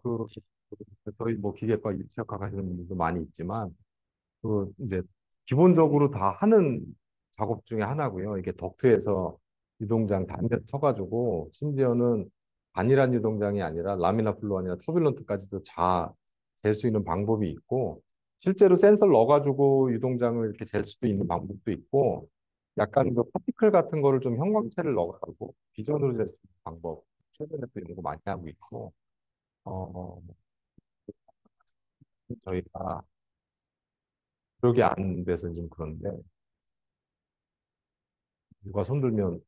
저희 뭐 기계과 입시학과 가시는 분들도 많이 있지만 그 이제 기본적으로 다 하는 작업 중에 하나고요. 이게 덕트에서 유동장 단면 쳐가지고 심지어는 안일한 유동장이 아니라 라미나 플로우 아니라 터뷸런트까지도 다 잴 수 있는 방법이 있고 실제로 센서를 넣어가지고 유동장을 이렇게 잴 수도 있는 방법도 있고 약간 그 파티클 같은 거를 좀 형광체를 넣어가지고 비전으로 잴 수 있는 방법 최근에 또 이런 거 많이 하고 있고 어, 저희가 기억이 안 돼서 좀 그런데 누가 손들면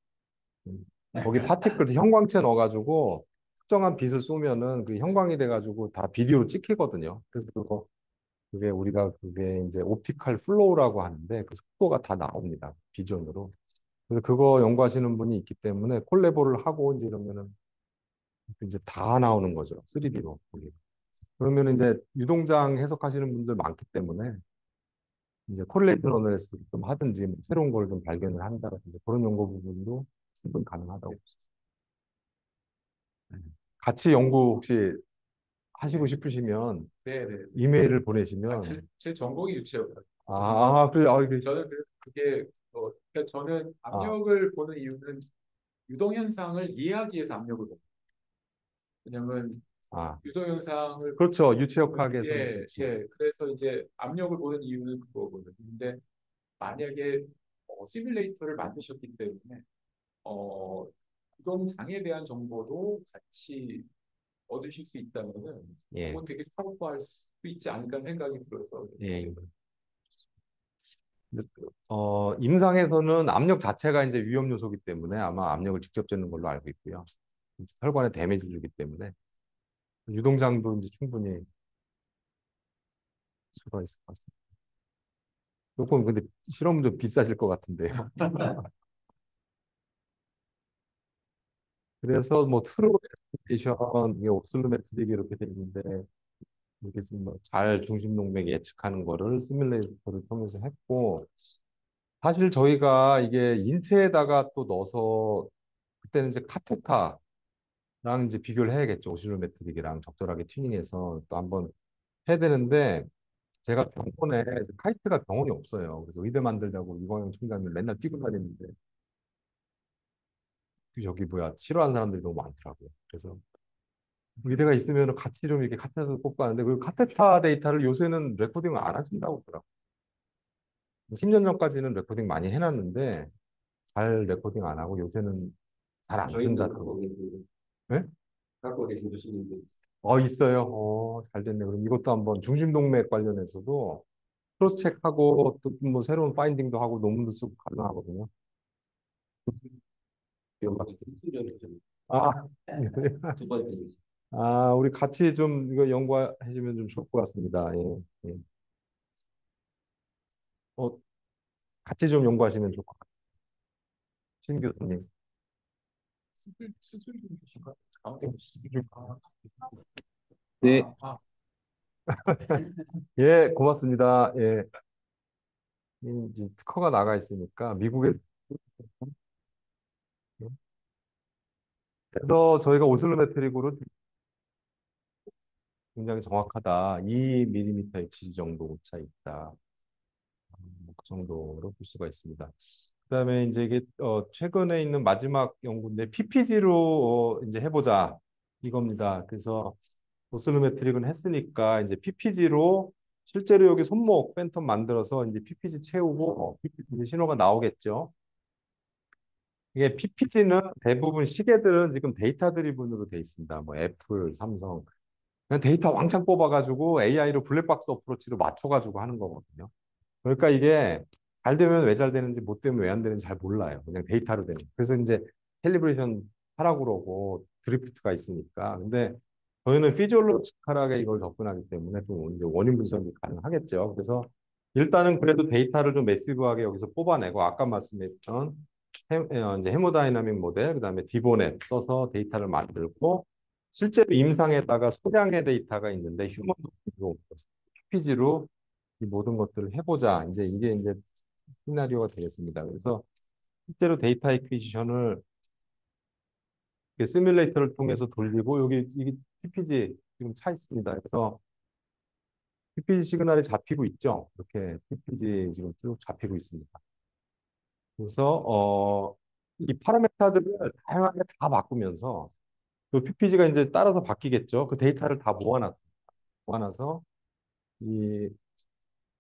거기 파티클 형광체 넣어가지고 특정한 빛을 쏘면은 그 형광이 돼가지고 다 비디오로 찍히거든요. 그래서 그게 우리가 그게 이제 옵티컬 플로우라고 하는데 그 속도가 다 나옵니다. 비전으로. 그래서 그거 연구하시는 분이 있기 때문에 콜라보를 하고 이제 이러면은 이제 다 나오는 거죠. 3D로. 그러면 이제 유동장 해석하시는 분들 많기 때문에 이제 코릴레이션 어널리시스 좀 하든지 뭐 새로운 걸 좀 발견을 한다든지 그런 연구 부분도 충분히 가능하다고. 네. 같이 연구 혹시 하시고 싶으시면 네네. 이메일을 보내시면 제 전공이 유체역. 그래 저는 그게 그러니까 저는 압력을 보는 이유는 유동 현상을 이해하기 위해서 압력을 봅니다. 왜냐면 유동 현상을 그렇죠. 유체역학에서 그래서 이제 압력을 보는 이유는 그거거든요. 근데 만약에 시뮬레이터를 만드셨기 때문에 유동 장에 대한 정보도 같이 얻으실 수 있다면은 그건 되게 사고할 수 있지 않을까 생각이 들어서. 임상에서는 압력 자체가 이제 위험 요소이기 때문에 아마 압력을 직접 재는 걸로 알고 있고요. 혈관에 데미지 주기 때문에 유동장도 이제 충분히 수가 있을 것 같습니다. 조금 근데 실험은 좀 비싸질 것 같은데요. 그래서 뭐 트루 에스티메이션, 옵슬루 메트릭이 이렇게 돼 있는데 이렇게 잘 중심 동맥 예측하는 거를 시뮬레이터를 통해서 했고 사실 저희가 이게 인체에다가 또 넣어서 그때는 이제 카테타랑 이제 비교를 해야겠죠. 오실로 메트릭이랑 적절하게 튜닝해서 또 한번 해야 되는데 제가 병원에 카이스트가 병원이 없어요. 그래서 의대 만들자고 이광영 총장님 맨날 뛰고 다니는데 저기 뭐야 싫어하는 사람들이 너무 많더라고요. 그래서 의대가 있으면 같이 좀 이렇게 카테타 뽑고 하는데 그 카테타 데이터를 요새는 레코딩을 안 하신다고 하더라고요. 10년 전까지는 레코딩 많이 해놨는데 잘 레코딩 안 하고 요새는 잘 안 쓴다고. 네? 갖고 계신 교수님들. 있어요. 잘 됐네. 그럼 이것도 한번 중심동맥 관련해서도 크로스 체크하고 또 뭐 새로운 파인딩도 하고 논문도 쓰고 가능하거든요. 아, 두 번째. 우리 같이 좀 이거 연구해 주면 좀 좋을 것 같습니다. 예, 예. 같이 좀 연구하시면 좋을 것 같아요. 신 교수님. 수술 좀 주신가? 네. 예, 고맙습니다. 예. 이제 특허가 나가 있으니까 미국에 그래서 저희가 오슬로메트릭으로 굉장히 정확하다. 2mm의 지지 정도 오차 있다. 그 정도로 볼 수가 있습니다. 그다음에 이제 이게 최근에 있는 마지막 연구인데 PPG로 이제 해보자 이겁니다. 그래서 오슬로메트릭은 했으니까 이제 PPG로 실제로 여기 손목 팬텀 만들어서 이제 PPG 채우고 PPG 신호가 나오겠죠. 이게 PPG는 대부분 시계들은 지금 데이터 드리븐으로 돼 있습니다. 뭐 애플, 삼성 그냥 데이터 왕창 뽑아가지고 AI로 블랙박스 어프로치로 맞춰가지고 하는 거거든요. 그러니까 이게 잘 되면 왜 잘 되는지 못 되면 왜 안 되는지 잘 몰라요. 그냥 데이터로 되는. 그래서 이제 캘리브레이션 하라고 그러고 드리프트가 있으니까. 근데 저희는 피지올로지컬하게 이걸 접근하기 때문에 좀 이제 원인 분석이 가능하겠죠. 그래서 일단은 그래도 데이터를 좀 매시브하게 여기서 뽑아내고 아까 말씀했던 이제 헤모다이나믹 모델, 그다음에 디보넷 써서 데이터를 만들고 실제로 임상에다가 소량의 데이터가 있는데 휴먼도 PPG로 이 모든 것들을 해보자. 이제 이게 이제 시나리오가 되겠습니다. 그래서 실제로 데이터 이퀴지션을 시뮬레이터를 통해서 돌리고 여기 이게 PPG 지금 차 있습니다. 그래서 PPG 시그널이 잡히고 있죠. 이렇게 PPG 지금 쭉 잡히고 있습니다. 그래서 이 파라메타들을 다양하게 다 바꾸면서 그 PPG가 이제 따라서 바뀌겠죠. 그 데이터를 다 모아놔서 이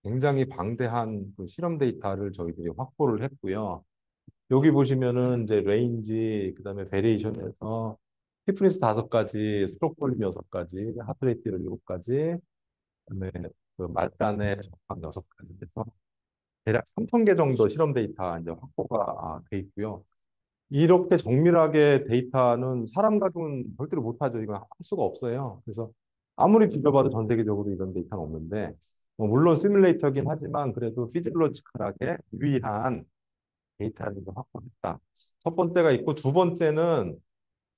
굉장히 방대한 그 실험 데이터를 저희들이 확보를 했고요. 여기 보시면은 이제 레인지, 그다음에 베리에이션에서 스티프니스 5가지, 스트로크 볼륨 6가지, 하트레이트 7가지, 그다음에 그 말단의 적합 6가지 해서 대략 3천 개 정도 실험 데이터 이제 확보가 돼 있고요. 이렇게 정밀하게 데이터는 사람 가족은 절대로 못하죠. 이건 할 수가 없어요. 그래서 아무리 뒤져봐도 전 세계적으로 이런 데이터는 없는데, 물론 시뮬레이터긴 하지만 그래도 피지올로지컬하게 유의한 데이터를 좀 확보했다. 첫 번째가 있고 두 번째는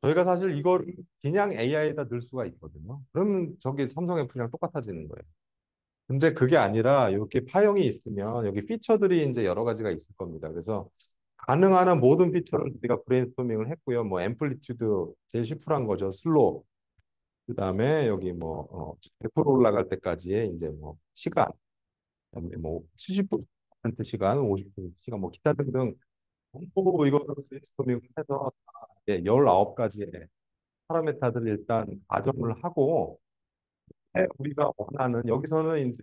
저희가 사실 이걸 그냥 AI에다 넣을 수가 있거든요. 그러면 저기 삼성 애플이랑 똑같아지는 거예요. 근데 그게 아니라 이렇게 파형이 있으면 여기 피처들이 이제 여러 가지가 있을 겁니다. 그래서 가능한 한 모든 피처를 우리가 브레인스토밍을 했고요. 뭐 앰플리튜드 제일 심플한 거죠. 슬로우. 그다음에 여기 뭐 100% 올라갈 때까지의 이제 뭐 시간, 그다음에 뭐 70% 시간, 50% 시간, 뭐 기타 등등 전부 이거를 브레인스토밍을 해서 19가지의 파라메타들을 일단 가정을 하고 우리가 원하는 여기서는 이제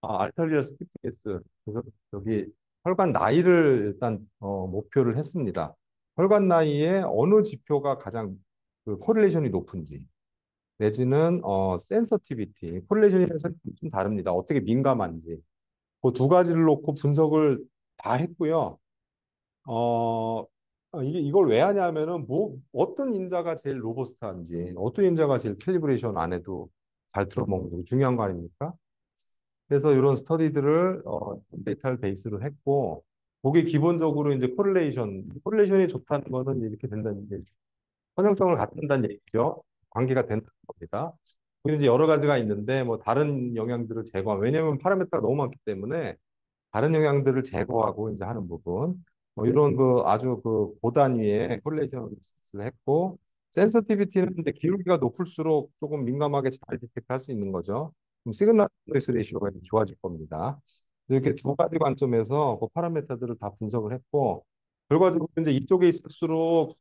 알터리얼 스티프니스 그래서 여기 혈관 나이를 일단 목표를 했습니다. 혈관 나이에 어느 지표가 가장 그 코릴레이션이 높은지 내지는 센서티비티 코릴레이션이랑 센서티비티 좀 다릅니다. 어떻게 민감한지 그 두 가지를 놓고 분석을 다 했고요. 어, 이걸 왜 하냐면은 뭐 어떤 인자가 제일 로버스트한지 어떤 인자가 제일 캘리브레이션 안 해도 잘 들어먹는 게 중요한 거 아닙니까? 그래서 이런 스터디들을 데이터를 베이스로 했고 그게 기본적으로 이제 코릴레이션이 좋다는 거는 이렇게 된다는 얘기죠. 선형성을 갖춘다는 얘기죠. 관계가 된다는 겁니다. 그리고 이제 여러 가지가 있는데 뭐 다른 영향들을 제거하면 왜냐하면 파라미터가 너무 많기 때문에 다른 영향들을 제거하고 이제 하는 부분 이런 그 아주 그 고단위의 콜레이션을 했고 센서티비티는 이제 기울기가 높을수록 조금 민감하게 잘 디텍트할 수 있는 거죠. 그럼 시그널 노이즈 레이시오가 좋아질 겁니다. 이렇게 두 가지 관점에서 그 파라미터들을 다 분석을 했고 결과적으로 이제 이쪽에 있을수록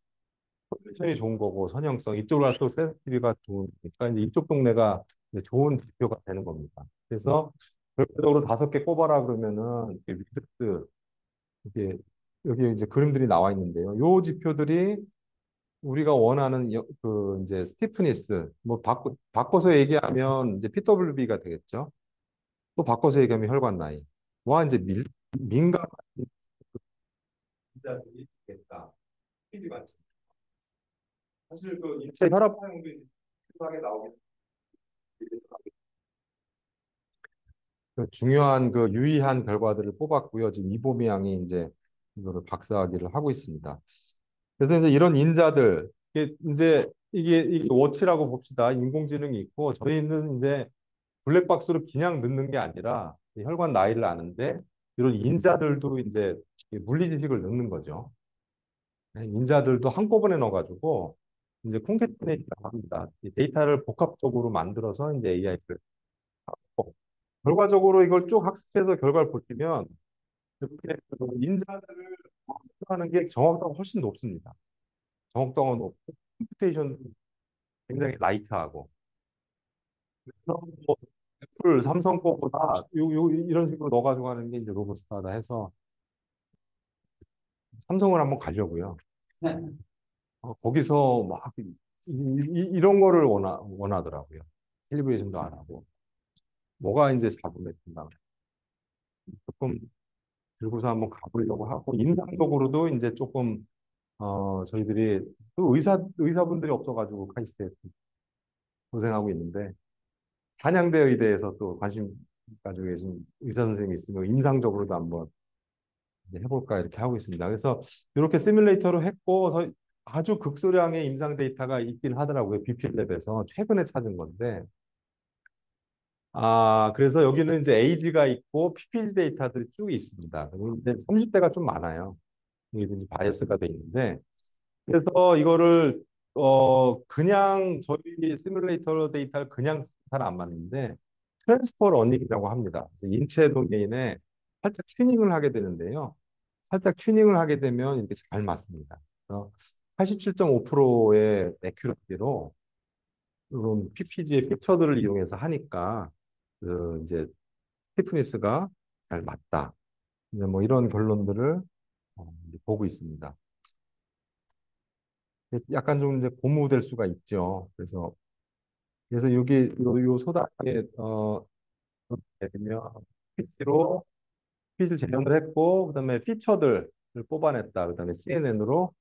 콜레이션이 좋은 거고 선형성 이쪽으로 갈수록 센서티비티가 좋으니까 이제 이쪽 동네가 이제 좋은 지표가 되는 겁니다. 그래서 결과적으로 5개 꼽아라 그러면은 이렇게 위드스 이게 여기 이제 그림들이 나와 있는데요. 요 지표들이 우리가 원하는 그 이제 스티프니스 뭐 바꿔서 얘기하면 이제 PWB가 되겠죠. 또 바꿔서 얘기하면 혈관 나이. 와 이제 민감한 인자들이 있겠다. 필이 맞죠. 사실 그 인체 혈압 사용도 하게 나오게 그 중요한 그 유의한 결과들을 뽑았고요. 지금 이보미 양이 이제 이거를 박사학위를 하고 있습니다. 그래서 이제 이런 인자들 이게 워치라고 봅시다. 인공지능이 있고 저희는 이제 블랙박스로 그냥 넣는 게 아니라 이 혈관 나이를 아는데 이런 인자들도 이제 물리 지식을 넣는 거죠. 인자들도 한꺼번에 넣어가지고 이제 콩캐티네이트라고 합니다. 이 데이터를 복합적으로 만들어서 이제 AI를 하고 결과적으로 이걸 쭉 학습해서 결과를 보시면 이렇게 그 인자들을 하는 게 정확도가 훨씬 높습니다. 정확도가 높고 컴퓨테이션 굉장히 라이트하고 그래서 뭐 애플, 삼성 거보다 이런 식으로 넣어가지고 하는 게 이제 로버스타다 해서 삼성을 한번 가려고요. 거기서 막 이런 거를 원하더라고요. 캘리브레이션도 안 하고 뭐가 이제 잡음에 든다. 조금 들고서 한번 가보려고 하고 인상적으로도 이제 조금 저희들이 또 의사분들이 없어가지고 카이스트에 고생하고 있는데 한양대 의대에서 또 관심 가지고 계신 의사 선생님이 있으면 임상적으로도 한번 이제 해볼까 이렇게 하고 있습니다. 그래서 이렇게 시뮬레이터로 했고 아주 극소량의 임상 데이터가 있긴 하더라고요. BPL랩에서 최근에 찾은 건데 그래서 여기는 이제 에이지가 있고 PPG 데이터들이 쭉 있습니다. 근데 30대가 좀 많아요. 이게 이제 바이어스가 돼 있는데 그래서 이거를 그냥 저희 시뮬레이터 데이터를 그냥 잘 안 맞는데 트랜스퍼 러닝이라고 합니다. 그래서 인체 도메인에 살짝 튜닝을 하게 되는데요. 살짝 튜닝을 하게 되면 이렇게 잘 맞습니다. 그래서 87.5%의 애큐러시로 이런 PPG의 피처들을 이용해서 하니까 그 이제 스티프니스가 잘 맞다. 이제 뭐 이런 결론들을 이제 보고 있습니다. 약간 좀 이제 고무될 수가 있죠. 그래서 여기 요 소다에 되면 PC로 퀴즈를 재현을 했고 그다음에 피처들을 뽑아냈다. 그다음에 CNN으로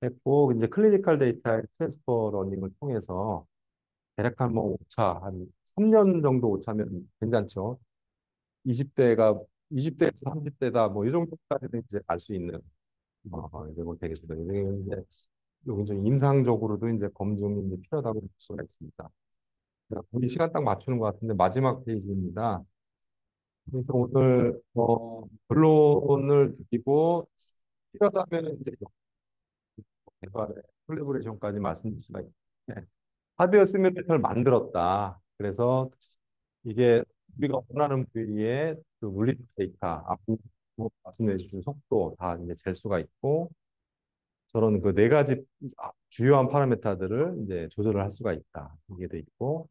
했고 이제 클리니컬 데이터의 트랜스퍼 러닝을 통해서 대략 한뭐 오차 한 3년 정도 오차면 괜찮죠. 20대가 20대에서 30대다 뭐 이 정도까지는 이제 알 수 있는 이제 뭐 되겠습니다. 이제 여기 좀 임상적으로도 이제 검증이 이제 필요하다고 볼 수가 있습니다. 우리 시간 딱 맞추는 것 같은데 마지막 페이지입니다. 그래서 오늘 결론을 드리고 필요하다면 이제 개발의 콜라보레이션까지 말씀드릴 수가 있는데 하드웨어 시뮬레이터를 만들었다. 그래서 이게 우리가 원하는 부위의 그 물리적 데이터, 앞으로 말씀해 주신 속도 다 이제 잴 수가 있고 저런 그 네 가지 주요한 파라미터들을 이제 조절을 할 수가 있다. 이게 돼 있고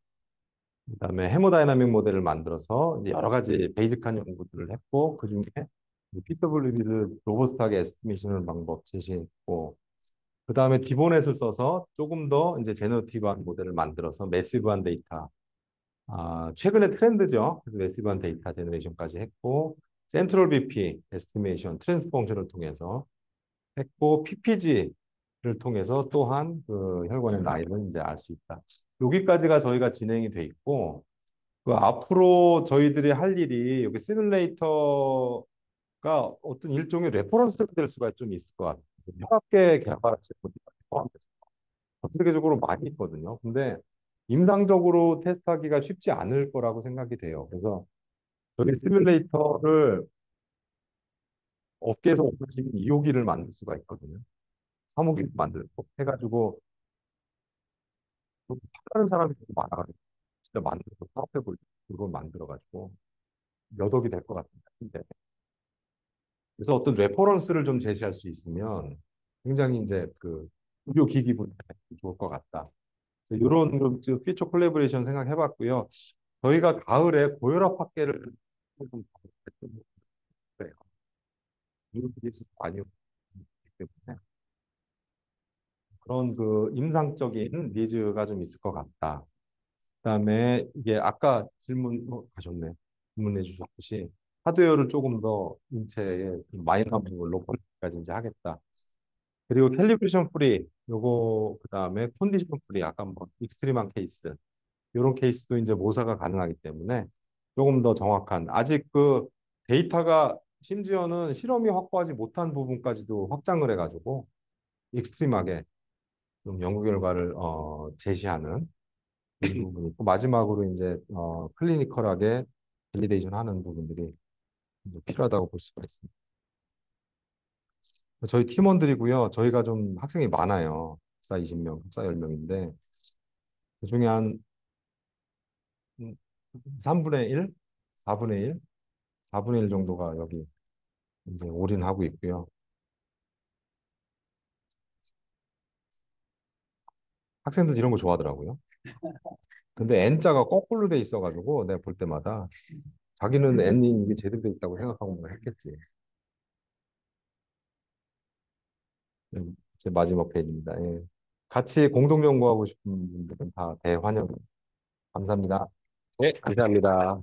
그다음에 헤모다이나믹 모델을 만들어서 이제 여러 가지 베이직한 연구들을 했고 그중에 PWB를 로버스트하게 에스티메이션 방법 제시했고 그다음에 디보넷을 써서 조금 더 이제 제너티브한 모델을 만들어서 매시브한 데이터 최근에 트렌드죠. 그래서 매시브한 데이터 제너레이션까지 했고 센트럴 BP 에스티메이션 트랜스 펑션을 통해서 했고 PPG를 통해서 또한 그 혈관의 나이를 이제 알 수 있다. 여기까지가 저희가 진행이 돼 있고 그 앞으로 저희들이 할 일이 여기 시뮬레이터가 어떤 일종의 레퍼런스가 될 수가 좀 있을 것 같아요. 혈압계 개발 제품이 포함돼서 전 세계적으로 많이 있거든요. 근데 임상적으로 테스트하기가 쉽지 않을 거라고 생각이 돼요. 그래서 저희 시뮬레이터를 업계에서 원하시는 2호기를 만들 수가 있거든요. 3호기를 만들고 해가지고 다른 사람이 너무 많아가지고 진짜 만들어서 사업해볼 그걸 만들어가지고 몇 억이 될 것 같은데 그래서 어떤 레퍼런스를 좀 제시할 수 있으면 굉장히 이제 그 의료기기 분야에 좋을 것 같다. 이런 좀 피처 콜라보레이션 생각해봤고요. 저희가 가을에 고혈압 학계를 좀 그래요. 이분들이 많이 오기 때문에 그런 그 임상적인 니즈가 좀 있을 것 같다. 그다음에 이게 아까 질문 가셨네. 질문해 주셨듯이 하드웨어를 조금 더 인체에 마이너한 부분을 로컬까지 이제 하겠다. 그리고 캘리브레이션 프리 요거 그다음에 컨디션 프리 약간 뭐 익스트림한 케이스 이런 케이스도 이제 모사가 가능하기 때문에 조금 더 정확한 아직 그 데이터가 심지어는 실험이 확보하지 못한 부분까지도 확장을 해가지고 익스트림하게 좀 연구 결과를 제시하는 그런 부분이 있고 마지막으로 이제 클리니컬하게 밸리데이션 하는 부분들이 이제 필요하다고 볼 수가 있습니다. 저희 팀원들이고요. 저희가 좀 학생이 많아요. 학사 20명, 학사 10명인데 그중에 한 3분의 1, 4분의 1, 4분의 1 정도가 여기 이제 올인하고 있고요. 학생들 이런 거 좋아하더라고요. 근데 N자가 거꾸로 돼 있어가지고 내가 볼 때마다 자기는 N이 이게 제대로 돼 있다고 생각하고 뭐 했겠지. 제 마지막 페이지입니다. 예. 같이 공동 연구하고 싶은 분들은 다 대환영. 감사합니다. 네, 감사합니다.